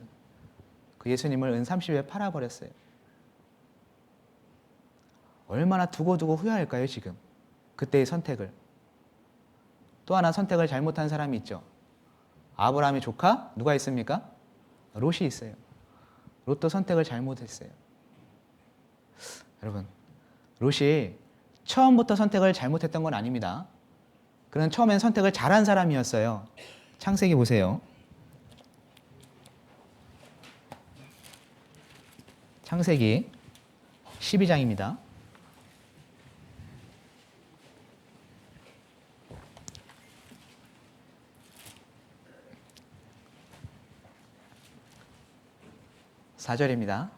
그 예수님을 은 30에 팔아버렸어요. 얼마나 두고두고 후회할까요, 지금? 그때의 선택을. 또 하나 선택을 잘못한 사람이 있죠. 아브라함의 조카 누가 있습니까? 롯이 있어요. 롯도 선택을 잘못했어요. 여러분, 롯이 처음부터 선택을 잘못했던 건 아닙니다. 그는 처음엔 선택을 잘한 사람이었어요. 창세기 보세요. 창세기 12장입니다. (4절입니다)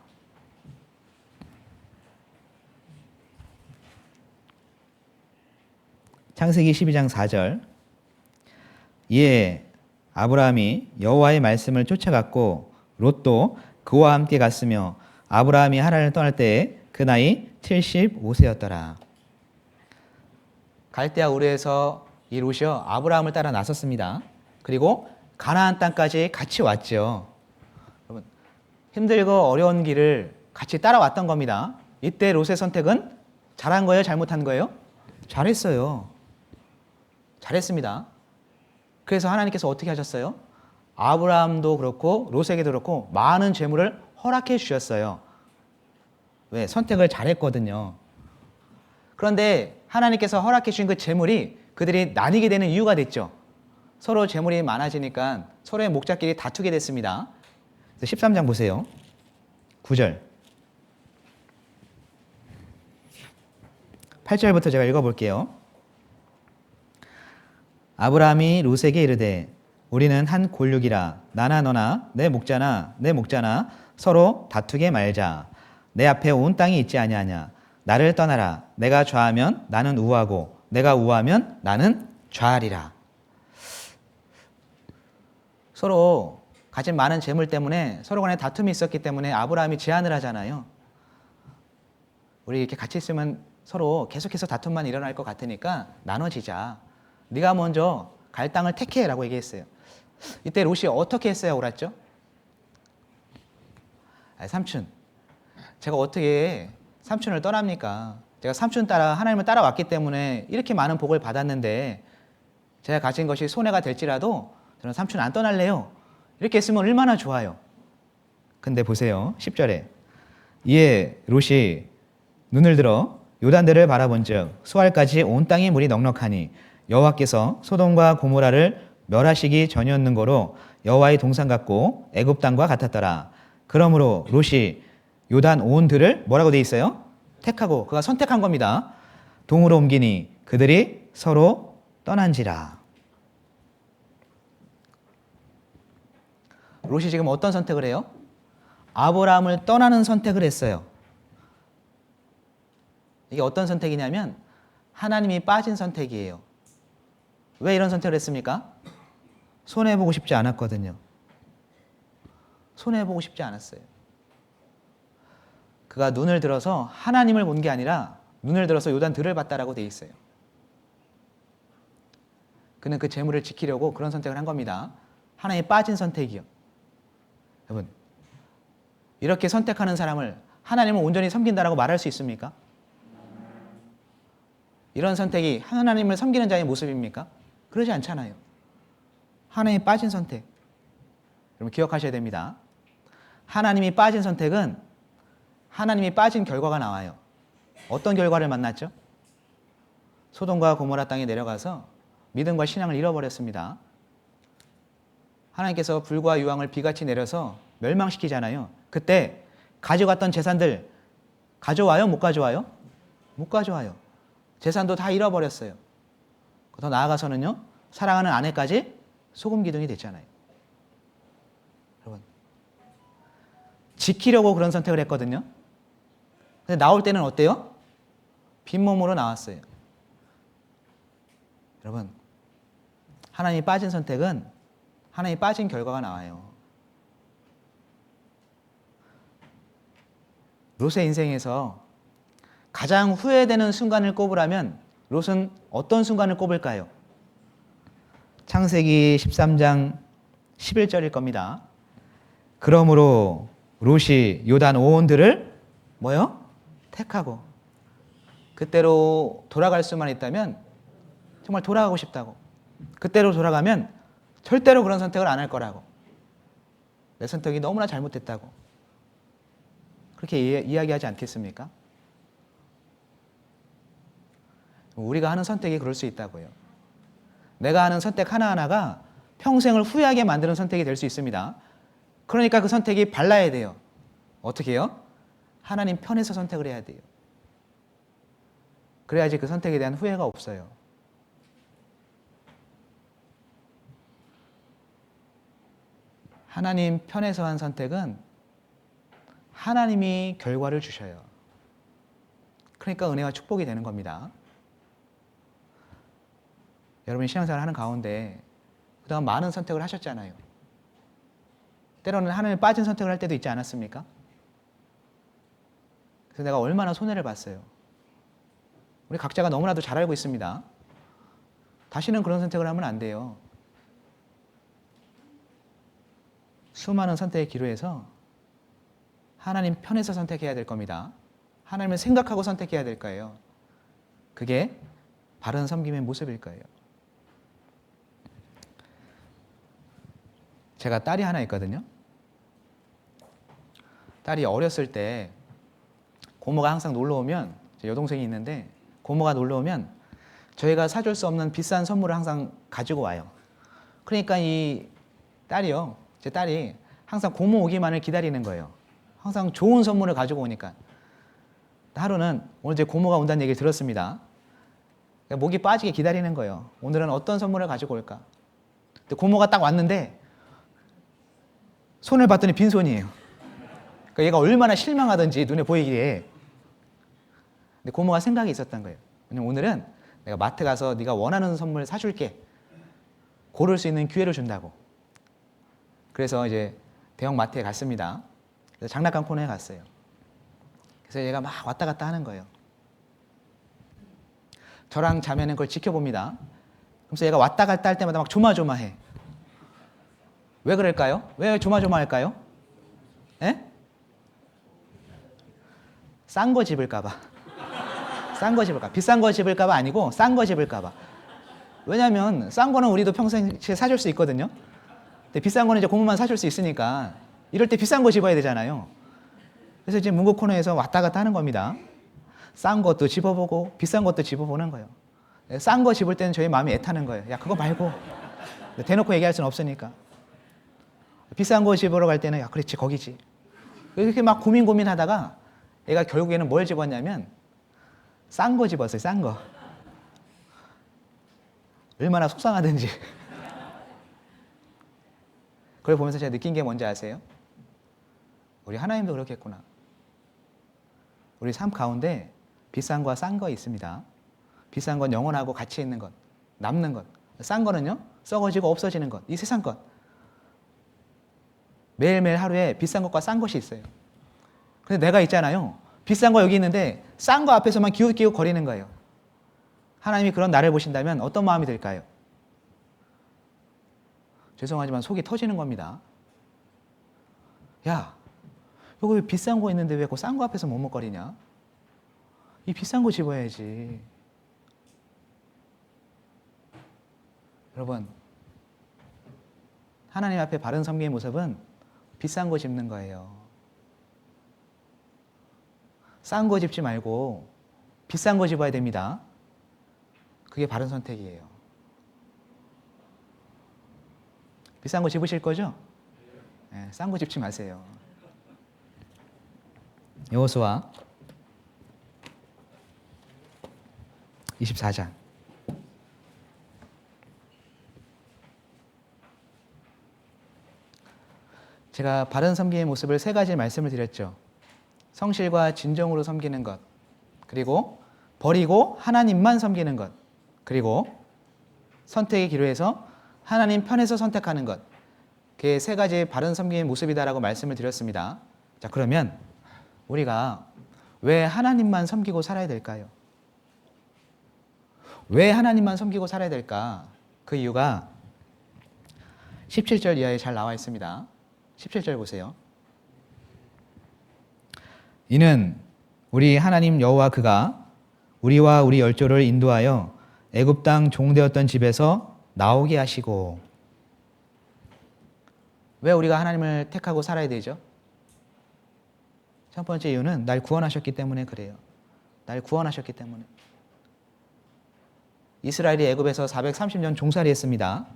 창세기 12장 4절. 이에 아브라함이 여호와의 말씀을 쫓아갔고 롯도 그와 함께 갔으며 아브라함이 하란을 떠날 때에 그 나이 75세였더라. 갈대아 우르에서 이 롯이요 아브라함을 따라 나섰습니다. 그리고 가나안 땅까지 같이 왔죠. 여러분, 힘들고 어려운 길을 같이 따라왔던 겁니다. 이때 롯의 선택은 잘한 거예요, 잘못한 거예요? 잘했어요. 잘했습니다. 그래서 하나님께서 어떻게 하셨어요? 아브라함도 그렇고 롯에게도 그렇고 많은 재물을 허락해 주셨어요. 왜? 선택을 잘했거든요. 그런데 하나님께서 허락해 주신 그 재물이 그들이 나뉘게 되는 이유가 됐죠. 서로 재물이 많아지니까 서로의 목자끼리 다투게 됐습니다. 13장 보세요. 9절. 8절부터 제가 읽어볼게요. 아브라함이 롯에게 이르되 우리는 한 골육이라 나나 너나 내 목자나 내 목자나 서로 다투게 말자. 내 앞에 온 땅이 있지 아니하냐. 나를 떠나라. 내가 좌하면 나는 우하고 내가 우하면 나는 좌하리라. 서로 가진 많은 재물 때문에 서로 간에 다툼이 있었기 때문에 아브라함이 제안을 하잖아요. 우리 이렇게 같이 있으면 서로 계속해서 다툼만 일어날 것 같으니까 나눠지자. 네가 먼저 갈 땅을 택해라고 얘기했어요. 이때 롯이 어떻게 했어야 옳았죠? 삼촌, 제가 어떻게 삼촌을 떠납니까? 제가 삼촌 따라 하나님을 따라왔기 때문에 이렇게 많은 복을 받았는데 제가 가진 것이 손해가 될지라도 저는 삼촌 안 떠날래요. 이렇게 했으면 얼마나 좋아요. 근데 보세요. 10절에 이에 롯이 눈을 들어 요단들을 바라본즉 수알까지 온 땅의 물이 넉넉하니 여호와께서 소돔과 고모라를 멸하시기 전이었는 거로 여호와의 동산 같고 애굽 땅과 같았더라. 그러므로 롯이 요단 온 들을 뭐라고 돼 있어요? 택하고 그가 선택한 겁니다. 동으로 옮기니 그들이 서로 떠난지라. 롯이 지금 어떤 선택을 해요? 아브라함을 떠나는 선택을 했어요. 이게 어떤 선택이냐면 하나님이 빠진 선택이에요. 왜 이런 선택을 했습니까? 손해보고 싶지 않았거든요. 손해보고 싶지 않았어요. 그가 눈을 들어서 하나님을 본 게 아니라 눈을 들어서 요단 들을 봤다라고 돼 있어요. 그는 그 재물을 지키려고 그런 선택을 한 겁니다. 하나님이 빠진 선택이요. 여러분, 이렇게 선택하는 사람을 하나님을 온전히 섬긴다라고 말할 수 있습니까? 이런 선택이 하나님을 섬기는 자의 모습입니까? 그러지 않잖아요. 하나님이 빠진 선택. 여러분 기억하셔야 됩니다. 하나님이 빠진 선택은 하나님이 빠진 결과가 나와요. 어떤 결과를 만났죠? 소돔과 고모라 땅에 내려가서 믿음과 신앙을 잃어버렸습니다. 하나님께서 불과 유황을 비같이 내려서 멸망시키잖아요. 그때 가져갔던 재산들 가져와요? 못 가져와요? 못 가져와요. 재산도 다 잃어버렸어요. 더 나아가서는요, 사랑하는 아내까지 소금 기둥이 됐잖아요. 여러분, 지키려고 그런 선택을 했거든요. 근데 나올 때는 어때요? 빈몸으로 나왔어요. 여러분, 하나님이 빠진 선택은 하나님이 빠진 결과가 나와요. 롯의 인생에서 가장 후회되는 순간을 꼽으라면 롯은 어떤 순간을 꼽을까요? 창세기 13장 11절일 겁니다. 그러므로 롯이 요단 오온들을 뭐요? 택하고. 그때로 돌아갈 수만 있다면 정말 돌아가고 싶다고. 그때로 돌아가면 절대로 그런 선택을 안 할 거라고. 내 선택이 너무나 잘못됐다고. 그렇게 이야기하지 않겠습니까? 우리가 하는 선택이 그럴 수 있다고요. 내가 하는 선택 하나하나가 평생을 후회하게 만드는 선택이 될 수 있습니다. 그러니까 그 선택이 발라야 돼요. 어떻게 해요? 하나님 편에서 선택을 해야 돼요. 그래야지 그 선택에 대한 후회가 없어요. 하나님 편에서 한 선택은 하나님이 결과를 주셔요. 그러니까 은혜와 축복이 되는 겁니다. 여러분이 신앙생활을 하는 가운데 그동안 많은 선택을 하셨잖아요. 때로는 하나님에 빠진 선택을 할 때도 있지 않았습니까? 그래서 내가 얼마나 손해를 봤어요. 우리 각자가 너무나도 잘 알고 있습니다. 다시는 그런 선택을 하면 안 돼요. 수많은 선택의 기로에서 하나님 편에서 선택해야 될 겁니다. 하나님을 생각하고 선택해야 될 거예요. 그게 바른 섬김의 모습일 거예요. 제가 딸이 하나 있거든요. 딸이 어렸을 때 고모가 항상 놀러 오면, 제 여동생이 있는데 고모가 놀러 오면 저희가 사줄 수 없는 비싼 선물을 항상 가지고 와요. 그러니까 이 딸이요, 제 딸이 항상 고모 오기만을 기다리는 거예요. 항상 좋은 선물을 가지고 오니까. 하루는 오늘 제 고모가 온다는 얘기를 들었습니다. 목이 빠지게 기다리는 거예요. 오늘은 어떤 선물을 가지고 올까? 근데 고모가 딱 왔는데 손을 봤더니 빈손이에요. 그러니까 얘가 얼마나 실망하던지 눈에 보이기에. 근데 고모가 생각이 있었던 거예요. 왜냐면 오늘은 내가 마트 가서 네가 원하는 선물 사줄게. 고를 수 있는 기회를 준다고. 그래서 이제 대형 마트에 갔습니다. 그래서 장난감 코너에 갔어요. 그래서 얘가 막 왔다 갔다 하는 거예요. 저랑 자매는 그걸 지켜봅니다. 그래서 얘가 왔다 갔다 할 때마다 막 조마조마해. 왜 그럴까요? 왜 조마조마할까요? 예? 싼 거 집을까 봐. 싼 거 집을까 봐. 비싼 거 집을까 봐 아니고 싼 거 집을까 봐. 왜냐면 싼 거는 우리도 평생 사줄 수 있거든요. 근데 비싼 거는 이제 고모만 사줄 수 있으니까 이럴 때 비싼 거 집어야 되잖아요. 그래서 이제 문구 코너에서 왔다 갔다 하는 겁니다. 싼 것도 집어보고 비싼 것도 집어보는 거예요. 싼 거 집을 때는 저희 마음이 애타는 거예요. 야, 그거 말고. 대놓고 얘기할 수는 없으니까. 비싼 거 집으러 갈 때는 야, 그렇지, 거기지. 이렇게 막 고민하다가 얘가 결국에는 뭘 집었냐면 싼 거 집었어요. 싼 거. 얼마나 속상하든지. 그걸 보면서 제가 느낀 게 뭔지 아세요? 우리 하나님도 그렇겠구나. 우리 삶 가운데 비싼 거와 싼 거 있습니다. 비싼 건 영원하고 가치 있는 것, 남는 것. 싼 거는요, 썩어지고 없어지는 것, 이 세상 것. 매일매일 하루에 비싼 것과 싼 것이 있어요. 근데 내가 있잖아요. 비싼 거 여기 있는데 싼 거 앞에서만 기웃기웃 거리는 거예요. 하나님이 그런 나를 보신다면 어떤 마음이 들까요? 죄송하지만 속이 터지는 겁니다. 야, 여기 왜 비싼 거 있는데 왜 그 싼 거 앞에서 머뭇거리냐? 이 비싼 거 집어야지. 여러분, 하나님 앞에 바른 섬기의 모습은 비싼 거 집는 거예요. 싼 거 집지 말고 비싼 거 집어야 됩니다. 그게 바른 선택이에요. 비싼 거 집으실 거죠? 네, 싼 거 집지 마세요. 여호수아 24장. 제가 바른 섬김의 모습을 세 가지 말씀을 드렸죠. 성실과 진정으로 섬기는 것, 그리고 버리고 하나님만 섬기는 것, 그리고 선택의 기로에서 하나님 편에서 선택하는 것. 그게 세 가지 바른 섬김의 모습이다라고 말씀을 드렸습니다. 자, 그러면 우리가 왜 하나님만 섬기고 살아야 될까요? 왜 하나님만 섬기고 살아야 될까? 그 이유가 17절 이하에 잘 나와 있습니다. 17절 보세요. 이는 우리 하나님 여호와 그가 우리와 우리 열조를 인도하여 애굽 땅 종되었던 집에서 나오게 하시고. 왜 우리가 하나님을 택하고 살아야 되죠? 첫 번째 이유는 날 구원하셨기 때문에 그래요. 날 구원하셨기 때문에. 이스라엘이 애굽에서 430년 종살이 했습니다.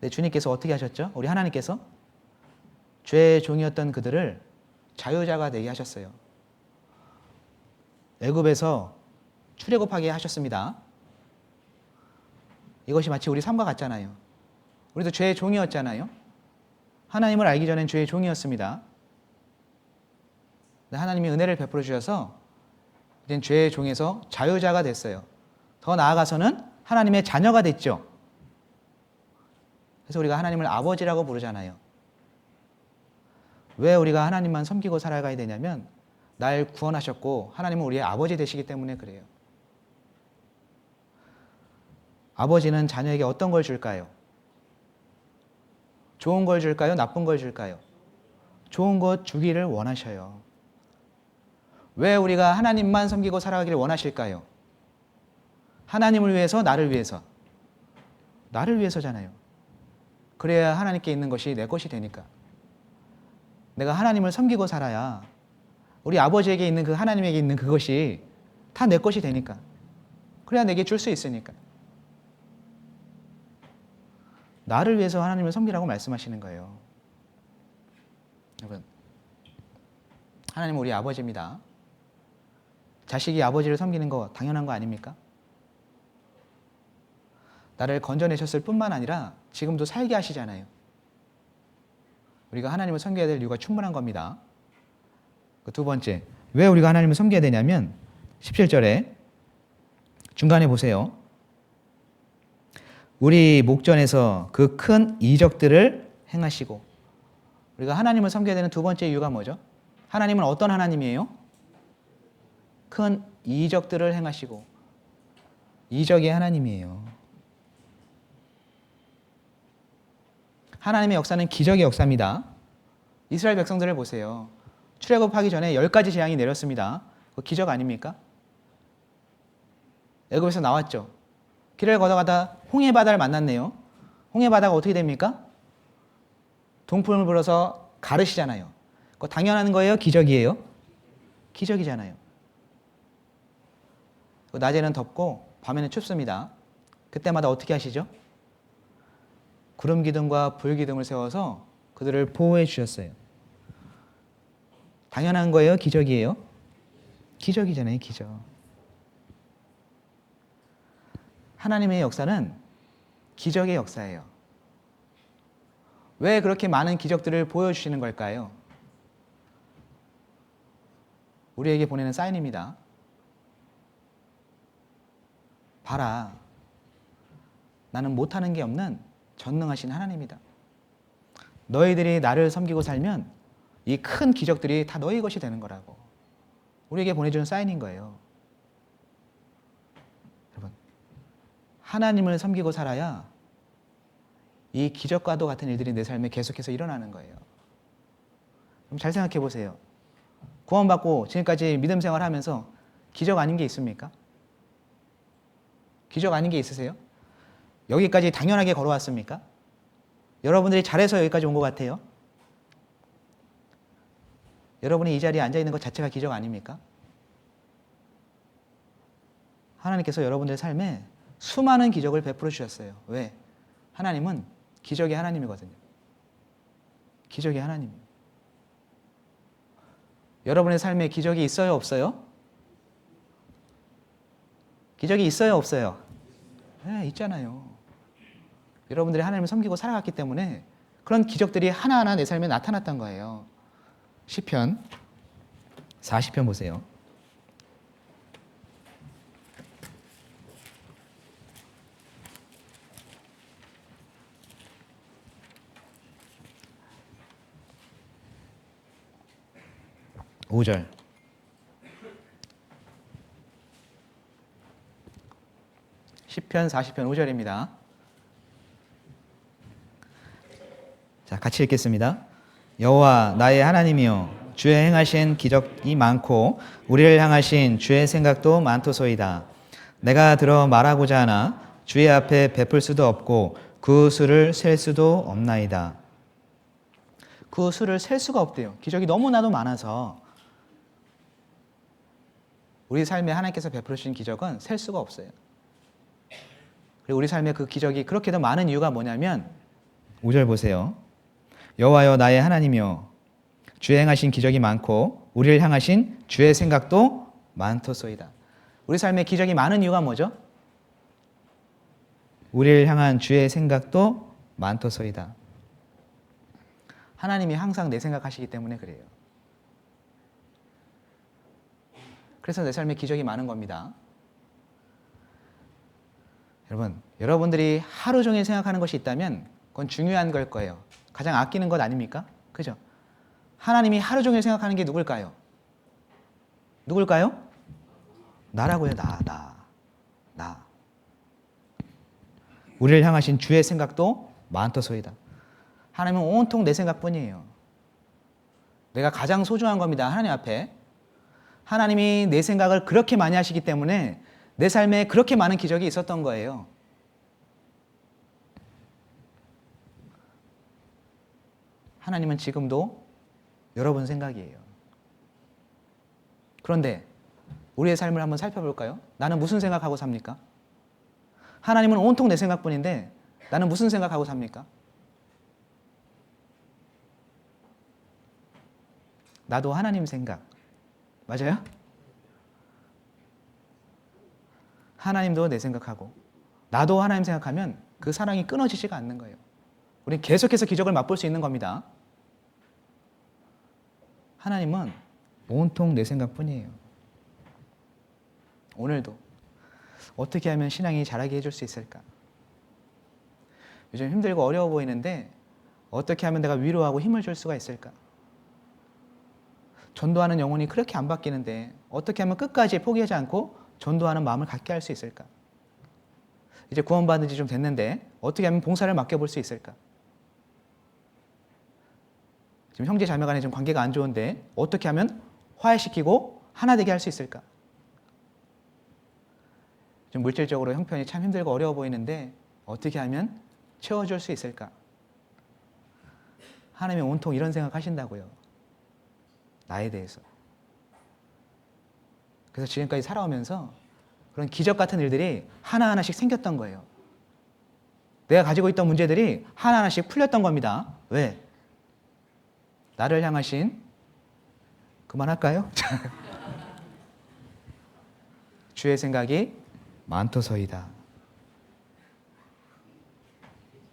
근데 주님께서 어떻게 하셨죠? 우리 하나님께서 죄의 종이었던 그들을 자유자가 되게 하셨어요. 애굽에서 출애굽하게 하셨습니다. 이것이 마치 우리 삶과 같잖아요. 우리도 죄의 종이었잖아요. 하나님을 알기 전엔 죄의 종이었습니다. 하나님이 은혜를 베풀어 주셔서 이제 죄의 종에서 자유자가 됐어요. 더 나아가서는 하나님의 자녀가 됐죠. 그래서 우리가 하나님을 아버지라고 부르잖아요. 왜 우리가 하나님만 섬기고 살아가야 되냐면 날 구원하셨고 하나님은 우리의 아버지 되시기 때문에 그래요. 아버지는 자녀에게 어떤 걸 줄까요? 좋은 걸 줄까요? 나쁜 걸 줄까요? 좋은 것 주기를 원하셔요. 왜 우리가 하나님만 섬기고 살아가기를 원하실까요? 하나님을 위해서, 나를 위해서. 나를 위해서잖아요. 그래야 하나님께 있는 것이 내 것이 되니까. 내가 하나님을 섬기고 살아야 우리 아버지에게 있는 그 하나님에게 있는 그것이 다 내 것이 되니까. 그래야 내게 줄 수 있으니까. 나를 위해서 하나님을 섬기라고 말씀하시는 거예요. 여러분, 하나님은 우리 아버지입니다. 자식이 아버지를 섬기는 거 당연한 거 아닙니까? 나를 건져내셨을 뿐만 아니라 지금도 살게 하시잖아요. 우리가 하나님을 섬겨야 될 이유가 충분한 겁니다. 두 번째, 왜 우리가 하나님을 섬겨야 되냐면 17절에 중간에 보세요. 우리 목전에서 그 큰 이적들을 행하시고. 우리가 하나님을 섬겨야 되는 두 번째 이유가 뭐죠? 하나님은 어떤 하나님이에요? 큰 이적들을 행하시고. 이적의 하나님이에요. 하나님의 역사는 기적의 역사입니다. 이스라엘 백성들을 보세요. 출애굽하기 전에 10가지 재앙이 내렸습니다. 그 기적 아닙니까? 애굽에서 나왔죠. 길을 걷어가다 홍해 바다를 만났네요. 홍해 바다가 어떻게 됩니까? 동풍을 불어서 가르시잖아요. 그거 당연한 거예요? 기적이에요? 기적이잖아요. 낮에는 덥고 밤에는 춥습니다. 그때마다 어떻게 하시죠? 구름 기둥과 불 기둥을 세워서 그들을 보호해 주셨어요. 당연한 거예요? 기적이에요? 기적이잖아요, 기적. 하나님의 역사는 기적의 역사예요. 왜 그렇게 많은 기적들을 보여주시는 걸까요? 우리에게 보내는 사인입니다. 봐라. 나는 못하는 게 없는 전능하신 하나님이다. 너희들이 나를 섬기고 살면 이 큰 기적들이 다 너희 것이 되는 거라고. 우리에게 보내주는 사인인 거예요. 여러분, 하나님을 섬기고 살아야 이 기적과도 같은 일들이 내 삶에 계속해서 일어나는 거예요. 그럼 잘 생각해 보세요. 구원받고 지금까지 믿음 생활하면서 기적 아닌 게 있습니까? 기적 아닌 게 있으세요? 여기까지 당연하게 걸어왔습니까? 여러분들이 잘해서 여기까지 온 것 같아요? 여러분이 이 자리에 앉아있는 것 자체가 기적 아닙니까? 하나님께서 여러분들의 삶에 수많은 기적을 베풀어 주셨어요. 왜? 하나님은 기적의 하나님이거든요. 기적의 하나님이에요. 여러분의 삶에 기적이 있어요, 없어요? 기적이 있어요, 없어요? 네, 있잖아요. 여러분들이 하나님을 섬기고 살아갔기 때문에 그런 기적들이 하나하나 내 삶에 나타났던 거예요. 시편 40편 보세요. 오절 시편 40편 5절입니다. 자, 같이 읽겠습니다. 여호와 나의 하나님이여 주의 행하신 기적이 많고 우리를 향하신 주의 생각도 많도소이다. 내가 들어 말하고자 하나 주의 앞에 베풀 수도 없고 그 수를 셀 수도 없나이다. 그 수를 셀 수가 없대요. 기적이 너무나도 많아서 우리 삶에 하나님께서 베풀으신 기적은 셀 수가 없어요. 그리고 우리 삶에 그 기적이 그렇게도 많은 이유가 뭐냐면 5절 보세요. 여호와여 나의 하나님이여 주의 행하신 기적이 많고 우리를 향하신 주의 생각도 많도소이다. 우리 삶에 기적이 많은 이유가 뭐죠? 우리를 향한 주의 생각도 많도소이다. 하나님이 항상 내 생각하시기 때문에 그래요. 그래서 내 삶에 기적이 많은 겁니다. 여러분, 여러분들이 하루 종일 생각하는 것이 있다면 그건 중요한 걸 거예요. 가장 아끼는 것 아닙니까? 그죠? 하나님이 하루 종일 생각하는 게 누굴까요? 누굴까요? 나라고요. 나. 우리를 향하신 주의 생각도 많도소이다. 하나님은 온통 내 생각뿐이에요. 내가 가장 소중한 겁니다. 하나님 앞에. 하나님이 내 생각을 그렇게 많이 하시기 때문에 내 삶에 그렇게 많은 기적이 있었던 거예요. 하나님은 지금도 여러분 생각이에요. 그런데 우리의 삶을 한번 살펴볼까요? 나는 무슨 생각하고 삽니까? 하나님은 온통 내 생각뿐인데 나는 무슨 생각하고 삽니까? 나도 하나님 생각. 맞아요? 하나님도 내 생각하고 나도 하나님 생각하면 그 사랑이 끊어지지가 않는 거예요. 우리는 계속해서 기적을 맛볼 수 있는 겁니다. 하나님은 온통 내 생각뿐이에요. 오늘도 어떻게 하면 신앙이 자라게 해줄 수 있을까? 요즘 힘들고 어려워 보이는데 어떻게 하면 내가 위로하고 힘을 줄 수가 있을까? 전도하는 영혼이 그렇게 안 바뀌는데 어떻게 하면 끝까지 포기하지 않고 전도하는 마음을 갖게 할 수 있을까? 이제 구원받은 지 좀 됐는데 어떻게 하면 봉사를 맡겨볼 수 있을까? 지금 형제 자매 간에 좀 관계가 안 좋은데 어떻게 하면 화해시키고 하나 되게 할 수 있을까? 좀 물질적으로 형편이 참 힘들고 어려워 보이는데 어떻게 하면 채워줄 수 있을까? 하나님이 온통 이런 생각 하신다고요. 나에 대해서. 그래서 지금까지 살아오면서 그런 기적 같은 일들이 하나하나씩 생겼던 거예요. 내가 가지고 있던 문제들이 하나하나씩 풀렸던 겁니다. 왜? 나를 향하신, 그만할까요? 주의 생각이 많도소이다.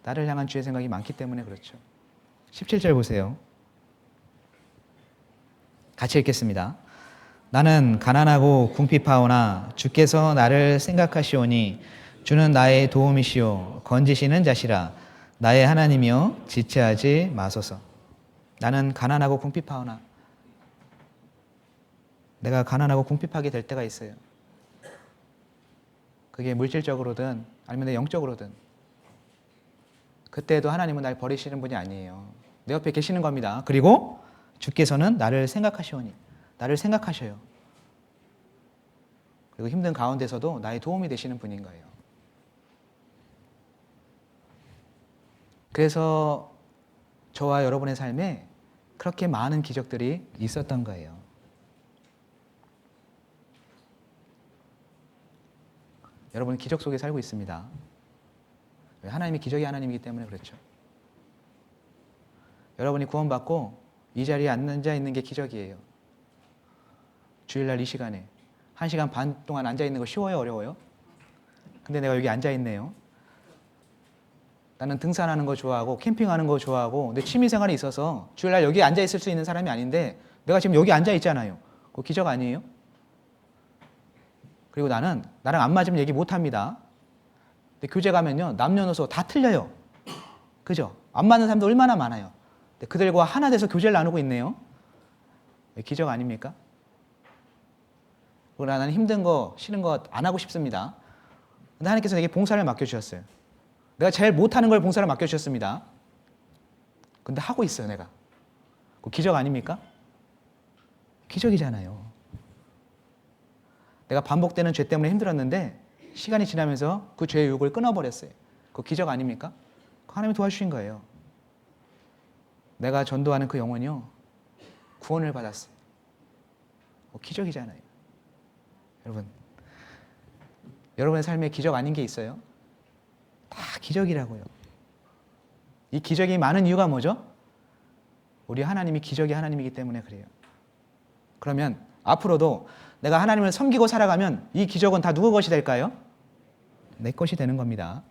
나를 향한 주의 생각이 많기 때문에 그렇죠. 17절 보세요. 같이 읽겠습니다. 나는 가난하고 궁핍하오나 주께서 나를 생각하시오니 주는 나의 도움이시오 건지시는 자시라. 나의 하나님이여 지체하지 마소서. 나는 가난하고 궁핍하오나, 내가 가난하고 궁핍하게 될 때가 있어요. 그게 물질적으로든 아니면 내 영적으로든. 그때도 하나님은 날 버리시는 분이 아니에요. 내 옆에 계시는 겁니다. 그리고 주께서는 나를 생각하시오니, 나를 생각하셔요. 그리고 힘든 가운데서도 나의 도움이 되시는 분인 거예요. 그래서 저와 여러분의 삶에 그렇게 많은 기적들이 있었던 거예요. 여러분 기적 속에 살고 있습니다. 왜? 하나님이 기적의 하나님이기 때문에 그렇죠. 여러분이 구원받고 이 자리에 앉아 있는 게 기적이에요. 주일날 이 시간에 1시간 반 동안 앉아 있는 거 쉬워요, 어려워요? 근데 내가 여기 앉아 있네요. 나는 등산하는 거 좋아하고 캠핑하는 거 좋아하고 내 취미생활이 있어서 주일날 여기 앉아 있을 수 있는 사람이 아닌데 내가 지금 여기 앉아 있잖아요. 그거 기적 아니에요? 그리고 나랑 안 맞으면 얘기 못 합니다. 근데 교제 가면요, 남녀노소 다 틀려요. 그죠? 안 맞는 사람도 얼마나 많아요. 근데 그들과 하나 돼서 교제를 나누고 있네요. 기적 아닙니까? 그러나 나는 힘든 거, 싫은 거 안 하고 싶습니다. 근데 하나님께서 내게 봉사를 맡겨주셨어요. 내가 제일 못하는 걸 봉사를 맡겨주셨습니다. 근데 하고 있어요, 내가. 그 기적 아닙니까? 기적이잖아요. 내가 반복되는 죄 때문에 힘들었는데 시간이 지나면서 그 죄의 유혹을 끊어버렸어요. 그 기적 아닙니까? 하나님이 도와주신 거예요. 내가 전도하는 그 영혼이요, 구원을 받았어요. 기적이잖아요. 여러분, 여러분의 삶에 기적 아닌 게 있어요? 다 기적이라고요. 이 기적이 많은 이유가 뭐죠? 우리 하나님이 기적의 하나님이기 때문에 그래요. 그러면 앞으로도 내가 하나님을 섬기고 살아가면 이 기적은 다 누구 것이 될까요? 내 것이 되는 겁니다.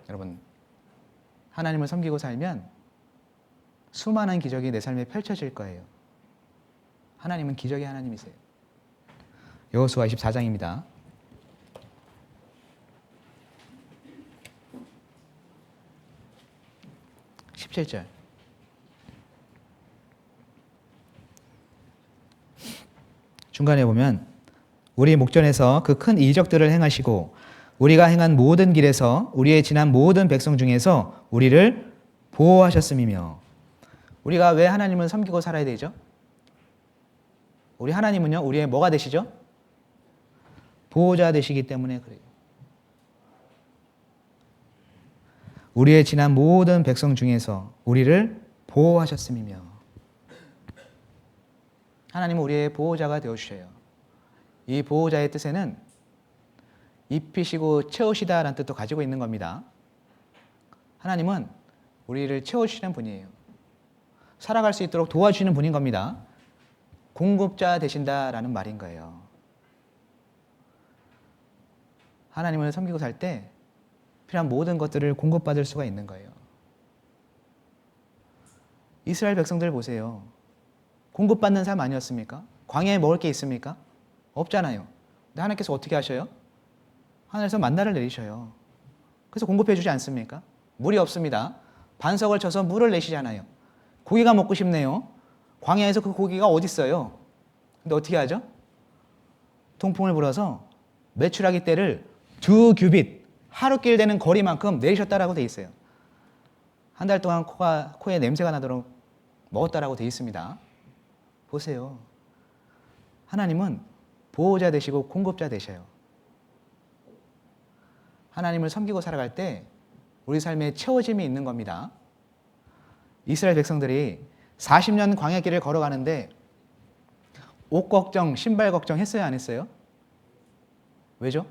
여러분, 하나님을 섬기고 살면 수많은 기적이 내 삶에 펼쳐질 거예요. 하나님은 기적의 하나님이세요. 여호수아 24장입니다. 17절. 중간에 보면 우리 목전에서 그 큰 이적들을 행하시고 우리가 행한 모든 길에서 우리의 지난 모든 백성 중에서 우리를 보호하셨음이며. 우리가 왜 하나님을 섬기고 살아야 되죠? 우리 하나님은요, 우리의 뭐가 되시죠? 보호자 되시기 때문에 그래요. 우리의 지난 모든 백성 중에서 우리를 보호하셨음이며. 하나님은 우리의 보호자가 되어주셔요. 이 보호자의 뜻에는 입히시고 채우시다라는 뜻도 가지고 있는 겁니다. 하나님은 우리를 채워주시는 분이에요. 살아갈 수 있도록 도와주시는 분인 겁니다. 공급자 되신다라는 말인 거예요. 하나님을 섬기고 살 때 필요한 모든 것들을 공급받을 수가 있는 거예요. 이스라엘 백성들 보세요. 공급받는 삶 아니었습니까? 광야에 먹을 게 있습니까? 없잖아요. 근데 하나님께서 어떻게 하셔요? 하늘에서 만나를 내리셔요. 그래서 공급해 주지 않습니까? 물이 없습니다. 반석을 쳐서 물을 내시잖아요. 고기가 먹고 싶네요. 광야에서 그 고기가 어디 있어요? 근데 어떻게 하죠? 통풍을 불어서 메추라기 떼를 2규빗, 하루길 되는 거리만큼 내리셨다라고 되어 있어요. 한 달 동안 코에 냄새가 나도록 먹었다라고 되어 있습니다. 보세요. 하나님은 보호자 되시고 공급자 되셔요. 하나님을 섬기고 살아갈 때 우리 삶에 채워짐이 있는 겁니다. 이스라엘 백성들이 40년 광야길을 걸어가는데 옷 걱정, 신발 걱정 했어요, 안 했어요? 왜죠?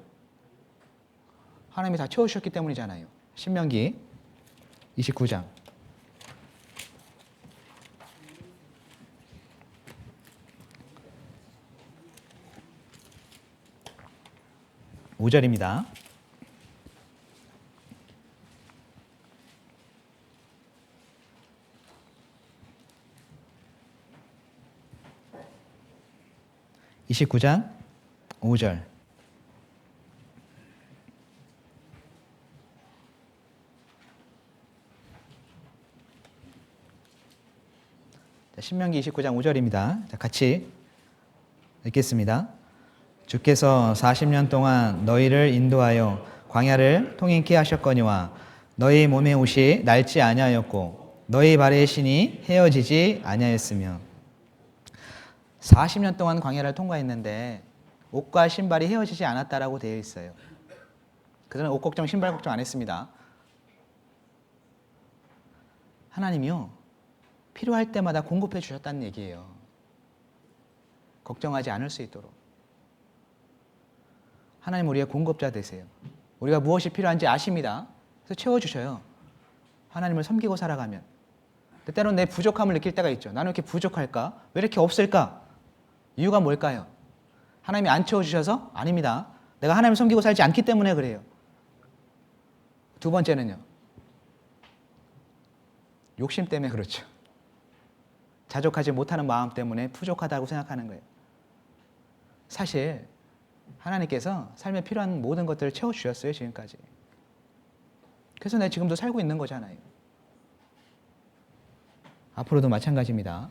하나님이 다 채워주셨기 때문이잖아요. 신명기 29장 5절입니다. (29장) 5절. 신명기 29장 5절입니다. 자, 같이 읽겠습니다. 주께서 40년 동안 너희를 인도하여 광야를 통행케 하셨거니와 너희 몸의 옷이 낡지 아니하였고 너희 발의 신이 헤어지지 아니하였으며. 40년 동안 광야를 통과했는데 옷과 신발이 헤어지지 않았다라고 되어 있어요. 그들은 옷 걱정, 신발 걱정 안 했습니다. 하나님이요, 필요할 때마다 공급해 주셨다는 얘기예요. 걱정하지 않을 수 있도록. 하나님 우리의 공급자 되세요. 우리가 무엇이 필요한지 아십니다. 그래서 채워주셔요. 하나님을 섬기고 살아가면. 때로는 내 부족함을 느낄 때가 있죠. 나는 왜 이렇게 부족할까? 왜 이렇게 없을까? 이유가 뭘까요? 하나님이 안 채워주셔서? 아닙니다. 내가 하나님을 섬기고 살지 않기 때문에 그래요. 두 번째는요. 욕심 때문에 그렇죠. 자족하지 못하는 마음 때문에 부족하다고 생각하는 거예요. 사실 하나님께서 삶에 필요한 모든 것들을 채워주셨어요. 지금까지. 그래서 내가 지금도 살고 있는 거잖아요. 앞으로도 마찬가지입니다.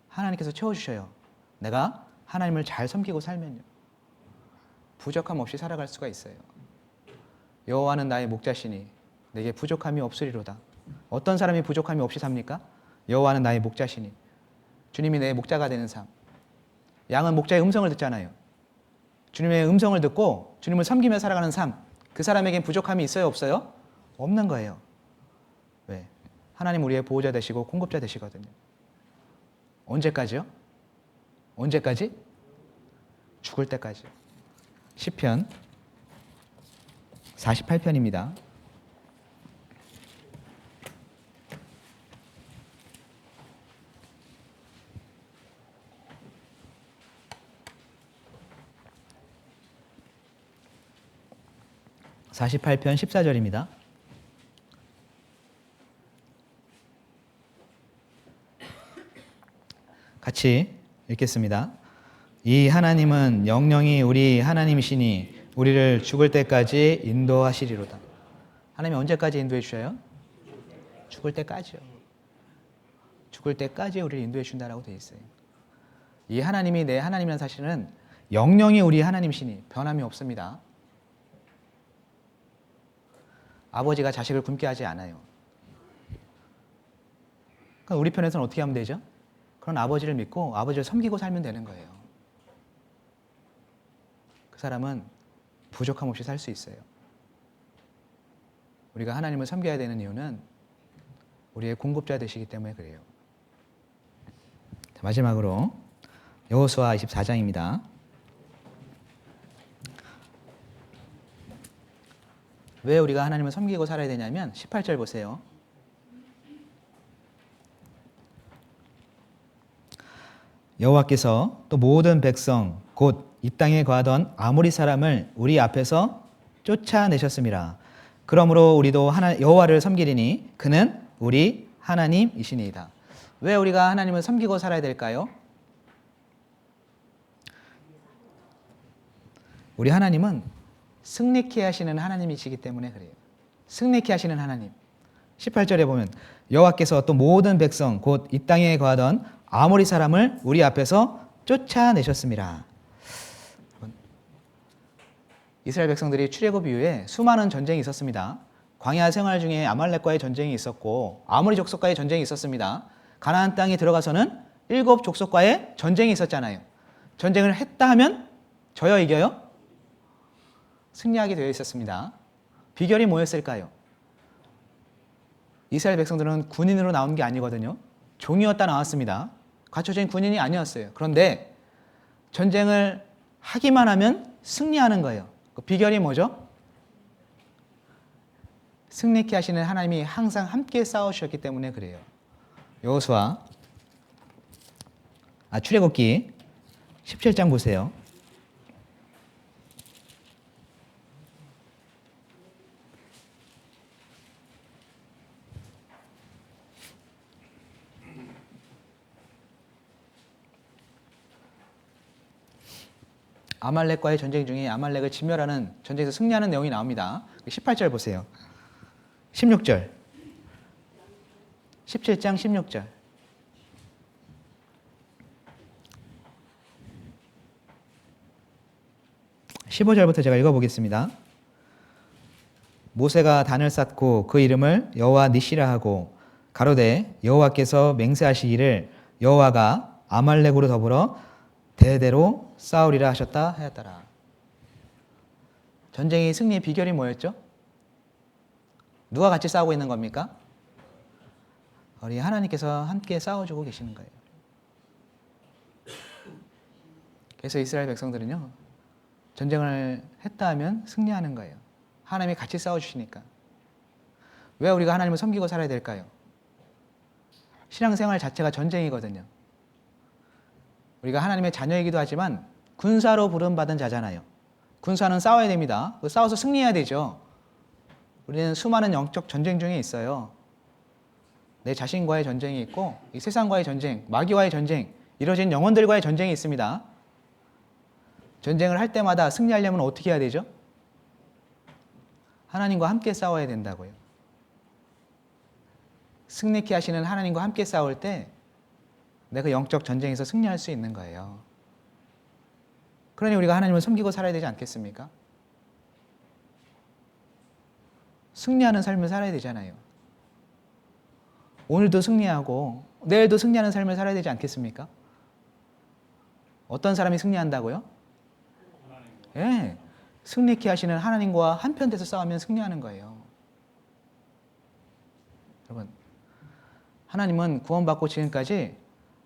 하나님께서 채워주셔요. 내가 하나님을 잘 섬기고 살면요. 부족함 없이 살아갈 수가 있어요. 여호와는 나의 목자시니 내게 부족함이 없으리로다. 어떤 사람이 부족함이 없이 삽니까? 여호와는 나의 목자시니. 주님이 내 목자가 되는 삶. 양은 목자의 음성을 듣잖아요. 주님의 음성을 듣고 주님을 섬기며 살아가는 삶. 그 사람에겐 부족함이 있어요? 없어요? 없는 거예요. 왜? 하나님 우리의 보호자 되시고 공급자 되시거든요. 언제까지요? 언제까지? 죽을 때까지요. 시편 48편입니다. (48편) 14절입니다. 같이 읽겠습니다. 이 하나님은 영영이 우리 하나님이시니 우리를 죽을 때까지 인도하시리로다. 하나님이 언제까지 인도해 주셔요? 죽을 때까지요. 죽을 때까지 우리를 인도해 준다라고 되어 있어요. 이 하나님이 내 하나님이라는 사실은 영영이 우리 하나님이시니 변함이 없습니다. 아버지가 자식을 굶게 하지 않아요. 그럼 우리 편에서는 어떻게 하면 되죠? 그런 아버지를 믿고 아버지를 섬기고 살면 되는 거예요. 그 사람은 부족함 없이 살 수 있어요. 우리가 하나님을 섬겨야 되는 이유는 우리의 공급자 되시기 때문에 그래요. 마지막으로 여호수아 24장입니다. 왜 우리가 하나님을 섬기고 살아야 되냐면 18절 보세요. 여호와께서 또 모든 백성 곧 이 땅에 거하던 아모리 사람을 우리 앞에서 쫓아내셨음이라. 그러므로 우리도 여호와를 섬기리니 그는 우리 하나님이시니이다. 왜 우리가 하나님을 섬기고 살아야 될까요? 우리 하나님은 승리케 하시는 하나님이시기 때문에 그래요. 승리케 하시는 하나님. 18절에 보면 여호와께서 또 모든 백성 곧 이 땅에 거하던 아모리 사람을 우리 앞에서 쫓아내셨습니다. 이스라엘 백성들이 출애굽 이후에 수많은 전쟁이 있었습니다. 광야 생활 중에 아말렉과의 전쟁이 있었고 아모리 족속과의 전쟁이 있었습니다. 가나안 땅에 들어가서는 7 족속과의 전쟁이 있었잖아요. 전쟁을 했다 하면 져요, 이겨요? 승리하게 되어 있었습니다. 비결이 뭐였을까요? 이스라엘 백성들은 군인으로 나온 게 아니거든요. 종이었다 나왔습니다. 갖춰진 군인이 아니었어요. 그런데 전쟁을 하기만 하면 승리하는 거예요. 그 비결이 뭐죠? 승리케 하시는 하나님이 항상 함께 싸우셨기 때문에 그래요. 여호수아 출애굽기 17장 보세요. 아말렉과의 전쟁 중에 아말렉을 진멸하는 전쟁에서 승리하는 내용이 나옵니다. 18절 보세요. 16절. 17장 16절. (15절부터) 제가 읽어보겠습니다. 모세가 단을 쌓고 그 이름을 여호와 니시라 하고 가로되 여호와께서 맹세하시기를 여호와가 아말렉으로 더불어 대대로 싸우리라 하셨다 하였더라. 전쟁의 승리의 비결이 뭐였죠? 누가 같이 싸우고 있는 겁니까? 우리 하나님께서 함께 싸워주고 계시는 거예요. 그래서 이스라엘 백성들은요, 전쟁을 했다 하면 승리하는 거예요. 하나님이 같이 싸워주시니까. 왜 우리가 하나님을 섬기고 살아야 될까요? 신앙생활 자체가 전쟁이거든요. 우리가 하나님의 자녀이기도 하지만 군사로 부름받은 자잖아요. 군사는 싸워야 됩니다. 싸워서 승리해야 되죠. 우리는 수많은 영적 전쟁 중에 있어요. 내 자신과의 전쟁이 있고 이 세상과의 전쟁, 마귀와의 전쟁, 이뤄진 영혼들과의 전쟁이 있습니다. 전쟁을 할 때마다 승리하려면 어떻게 해야 되죠? 하나님과 함께 싸워야 된다고요. 승리케 하시는 하나님과 함께 싸울 때 내가 영적 전쟁에서 승리할 수 있는 거예요. 그러니 우리가 하나님을 섬기고 살아야 되지 않겠습니까? 승리하는 삶을 살아야 되잖아요. 오늘도 승리하고 내일도 승리하는 삶을 살아야 되지 않겠습니까? 어떤 사람이 승리한다고요? 예, 승리케 하시는 하나님과 한편 돼서 싸우면 승리하는 거예요. 여러분, 하나님은 구원받고 지금까지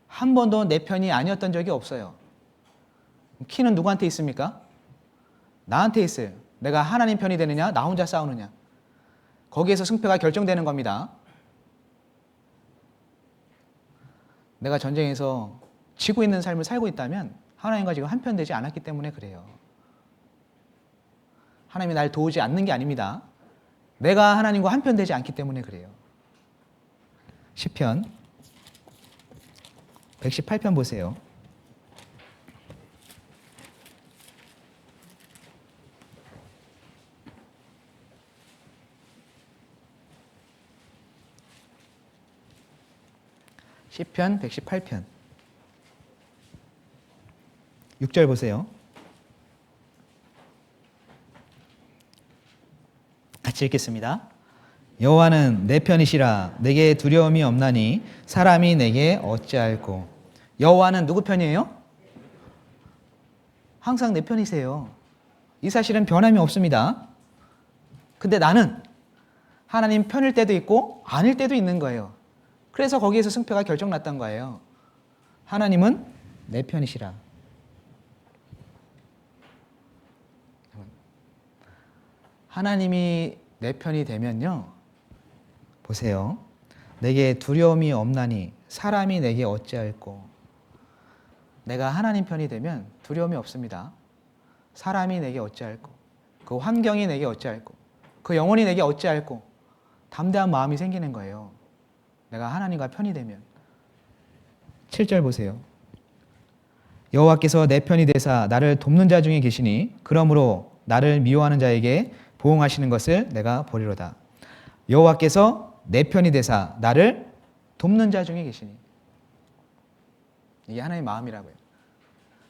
한 번도 내 편이 아니었던 적이 없어요. 키는 누구한테 있습니까? 나한테 있어요. 내가 하나님 편이 되느냐, 나 혼자 싸우느냐. 거기에서 승패가 결정되는 겁니다. 내가 전쟁에서 지고 있는 삶을 살고 있다면 하나님과 지금 한편 되지 않았기 때문에 그래요. 하나님이 날 도우지 않는 게 아닙니다. 내가 하나님과 한편 되지 않기 때문에 그래요. 시편 118편 보세요. 시편 118편 6절 보세요. 같이 읽겠습니다. 여호와는 내 편이시라 내게 두려움이 없나니 사람이 내게 어찌할꼬. 여호와는 누구 편이에요? 항상 내 편이세요. 이 사실은 변함이 없습니다. 근데 나는 하나님 편일 때도 있고 아닐 때도 있는 거예요. 그래서 거기에서 승패가 결정났던 거예요. 하나님은 내 편이시라. 하나님이 내 편이 되면요, 보세요. 내게 두려움이 없나니 사람이 내게 어찌할꼬. 내가 하나님 편이 되면 두려움이 없습니다. 사람이 내게 어찌할꼬. 그 환경이 내게 어찌할꼬. 그 영혼이 내게 어찌할꼬. 담대한 마음이 생기는 거예요. 내가 하나님과 편이 되면. 7절 보세요. 여호와께서 내 편이 되사 나를 돕는 자 중에 계시니 그러므로 나를 미워하는 자에게 보응하시는 것을 내가 보리로다. 여호와께서 내 편이 되사 나를 돕는 자 중에 계시니. 이게 하나님의 마음이라고요.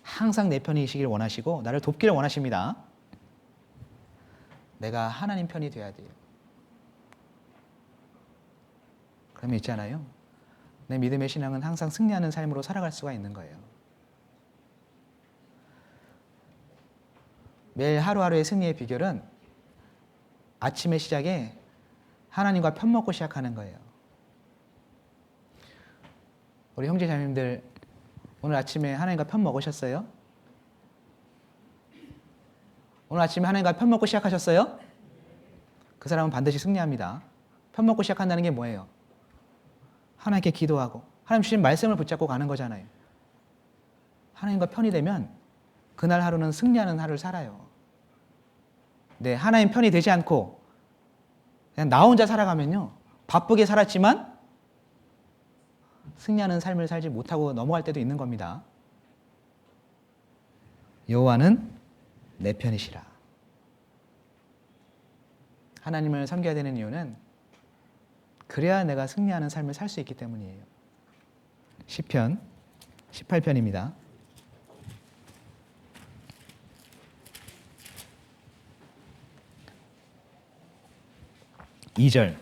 항상 내 편이시길 원하시고 나를 돕기를 원하십니다. 내가 하나님 편이 돼야 돼요. 그러면 있잖아요. 내 믿음의 신앙은 항상 승리하는 삶으로 살아갈 수가 있는 거예요. 매일 하루하루의 승리의 비결은 아침의 시작에 하나님과 편먹고 시작하는 거예요. 우리 형제 자매님들 오늘 아침에 하나님과 편 먹으셨어요? 오늘 아침에 하나님과 편 먹고 시작하셨어요? 그 사람은 반드시 승리합니다. 편 먹고 시작한다는 게 뭐예요? 하나님께 기도하고 하나님 주신 말씀을 붙잡고 가는 거잖아요. 하나님과 편이 되면 그날 하루는 승리하는 하루를 살아요. 네, 하나님 편이 되지 않고 그냥 나 혼자 살아가면요, 바쁘게 살았지만 승리하는 삶을 살지 못하고 넘어갈 때도 있는 겁니다. 여호와는 내 편이시라. 하나님을 섬겨야 되는 이유는 그래야 내가 승리하는 삶을 살 수 있기 때문이에요. 시편 18편입니다. 2절.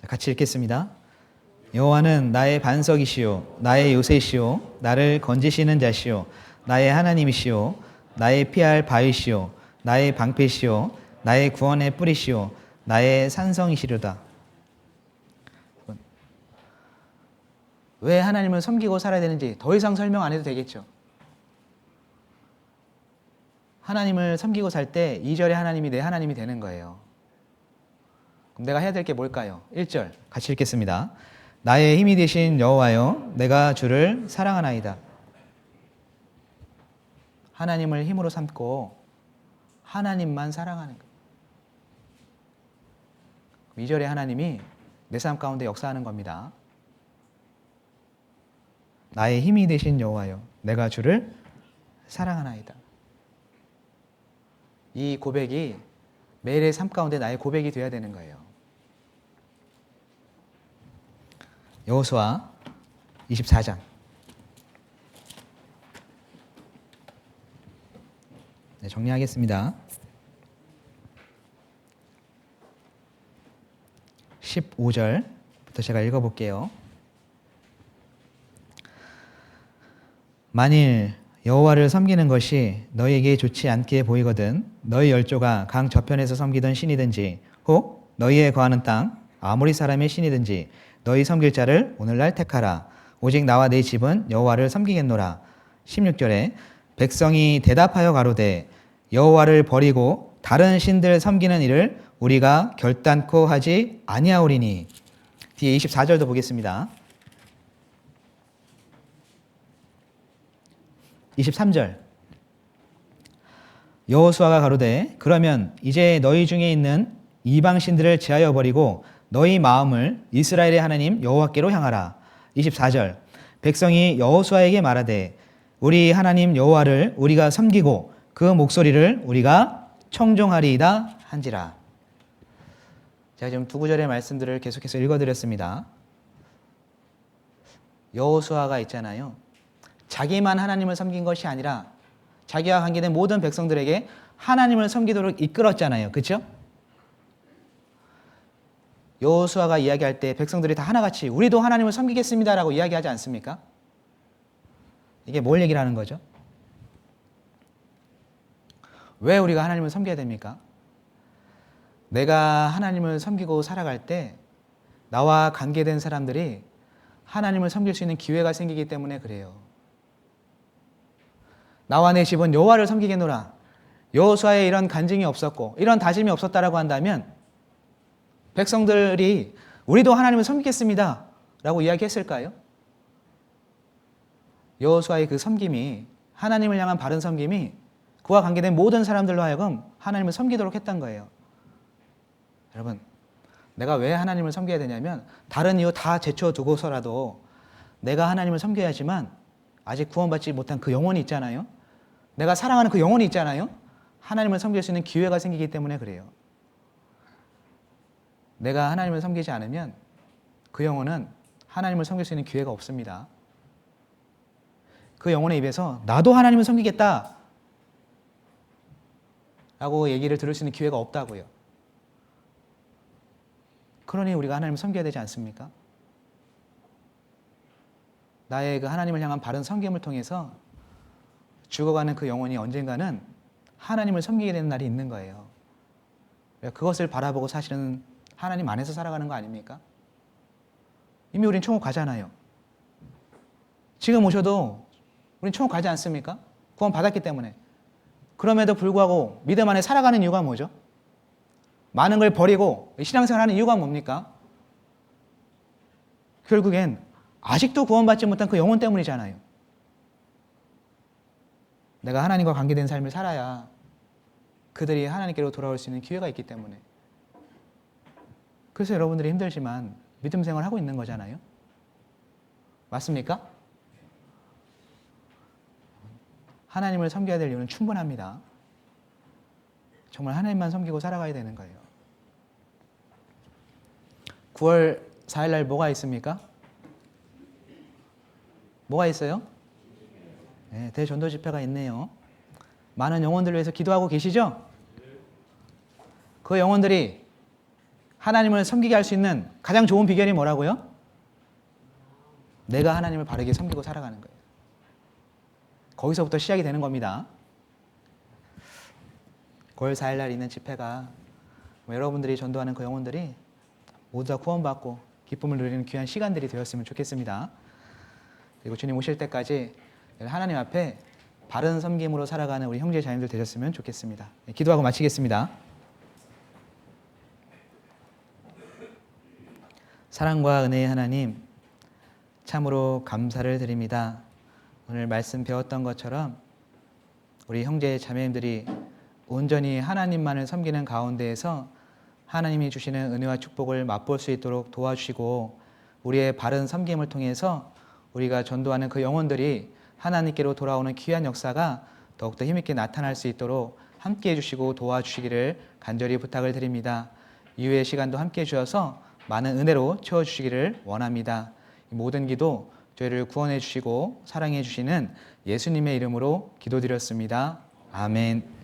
같이 읽겠습니다. 여호와는 나의 반석이시요 나의 요새시요 나를 건지시는 자시요 나의 하나님이시요 나의 피할 바위시요 나의 방패시요 나의 구원의 뿌리시요 나의 산성이시로다. 왜 하나님을 섬기고 살아야 되는지 더 이상 설명 안 해도 되겠죠. 하나님을 섬기고 살 때 2절에 하나님이 내 하나님이 되는 거예요. 그럼 내가 해야 될 게 뭘까요? 1절 같이 읽겠습니다. 나의 힘이 되신 여호와여, 내가 주를 사랑하나이다. 하나님을 힘으로 삼고 하나님만 사랑하는 거예요. 2절에 하나님이 내 삶 가운데 역사하는 겁니다. 나의 힘이 되신 여호와여, 내가 주를 사랑하나이다. 이 고백이 매일의 삶 가운데 나의 고백이 되어야 되는 거예요. 여호수아 24장. 네, 정리하겠습니다. 15절부터 제가 읽어볼게요. 만일 여호와를 섬기는 것이 너희에게 좋지 않게 보이거든 너희 열조가 강 저편에서 섬기던 신이든지 혹 너희에 거하는 땅 아모리 사람의 신이든지 너희 섬길 자를 오늘날 택하라. 오직 나와 내 집은 여호와를 섬기겠노라. 16절에 백성이 대답하여 가로되 여호와를 버리고 다른 신들 섬기는 일을 우리가 결단코 하지 아니하오리니. 뒤에 24절도 보겠습니다. 23절 여호수아가 가로되 그러면 이제 너희 중에 있는 이방 신들을 제하여 버리고 너희 마음을 이스라엘의 하나님 여호와께로 향하라. 24절 백성이 여호수아에게 말하되 우리 하나님 여호와를 우리가 섬기고 그 목소리를 우리가 청종하리이다 한지라. 제가 지금 두 구절의 말씀들을 계속해서 읽어드렸습니다. 여호수아가 있잖아요. 자기만 하나님을 섬긴 것이 아니라 자기와 관계된 모든 백성들에게 하나님을 섬기도록 이끌었잖아요. 그렇죠? 여호수아가 이야기할 때 백성들이 다 하나같이 우리도 하나님을 섬기겠습니다라고 이야기하지 않습니까? 이게 뭘 얘기를 하는 거죠? 왜 우리가 하나님을 섬겨야 됩니까? 내가 하나님을 섬기고 살아갈 때 나와 관계된 사람들이 하나님을 섬길 수 있는 기회가 생기기 때문에 그래요. 나와 내 집은 여호와를 섬기겠노라. 여호수아에 이런 간증이 없었고 이런 다짐이 없었다라고 한다면 백성들이 우리도 하나님을 섬기겠습니다 라고 이야기했을까요? 여호수아의 그 섬김이 하나님을 향한 바른 섬김이 그와 관계된 모든 사람들로 하여금 하나님을 섬기도록 했던 거예요. 여러분, 내가 왜 하나님을 섬겨야 되냐면 다른 이유 다 제쳐두고서라도 내가 하나님을 섬겨야지만 아직 구원받지 못한 그 영혼이 있잖아요. 내가 사랑하는 그 영혼이 있잖아요. 하나님을 섬길 수 있는 기회가 생기기 때문에 그래요. 내가 하나님을 섬기지 않으면 그 영혼은 하나님을 섬길 수 있는 기회가 없습니다. 그 영혼의 입에서 나도 하나님을 섬기겠다 라고 얘기를 들을 수 있는 기회가 없다고요. 그러니 우리가 하나님을 섬겨야 되지 않습니까? 나의 그 하나님을 향한 바른 섬김을 통해서 죽어가는 그 영혼이 언젠가는 하나님을 섬기게 되는 날이 있는 거예요. 그것을 바라보고 사실은 하나님 안에서 살아가는 거 아닙니까? 이미 우린 천국 가잖아요. 지금 오셔도 우린 천국 가지 않습니까? 구원 받았기 때문에. 그럼에도 불구하고 믿음 안에 살아가는 이유가 뭐죠? 많은 걸 버리고 신앙생활하는 이유가 뭡니까? 결국엔 아직도 구원받지 못한 그 영혼 때문이잖아요. 내가 하나님과 관계된 삶을 살아야 그들이 하나님께로 돌아올 수 있는 기회가 있기 때문에. 그래서 여러분들이 힘들지만 믿음 생활하고 있는 거잖아요. 맞습니까? 하나님을 섬겨야 될 이유는 충분합니다. 정말 하나님만 섬기고 살아가야 되는 거예요. 9월 4일 날 뭐가 있습니까? 뭐가 있어요? 네, 대전도 집회가 있네요. 많은 영혼들을 위해서 기도하고 계시죠? 그 영혼들이 하나님을 섬기게 할 수 있는 가장 좋은 비결이 뭐라고요? 내가 하나님을 바르게 섬기고 살아가는 거예요. 거기서부터 시작이 되는 겁니다. 9월 4일 날 있는 집회가 여러분들이 전도하는 그 영혼들이 모두 다 구원받고 기쁨을 누리는 귀한 시간들이 되었으면 좋겠습니다. 그리고 주님 오실 때까지 하나님 앞에 바른 섬김으로 살아가는 우리 형제 자매들 되셨으면 좋겠습니다. 기도하고 마치겠습니다. 사랑과 은혜의 하나님, 참으로 감사를 드립니다. 오늘 말씀 배웠던 것처럼 우리 형제 자매님들이 온전히 하나님만을 섬기는 가운데에서 하나님이 주시는 은혜와 축복을 맛볼 수 있도록 도와주시고, 우리의 바른 섬김을 통해서 우리가 전도하는 그 영혼들이 하나님께로 돌아오는 귀한 역사가 더욱더 힘있게 나타날 수 있도록 함께해 주시고 도와주시기를 간절히 부탁을 드립니다. 이후의 시간도 함께해 주셔서 많은 은혜로 채워주시기를 원합니다. 이 모든 기도 저희를 구원해 주시고 사랑해 주시는 예수님의 이름으로 기도드렸습니다. 아멘.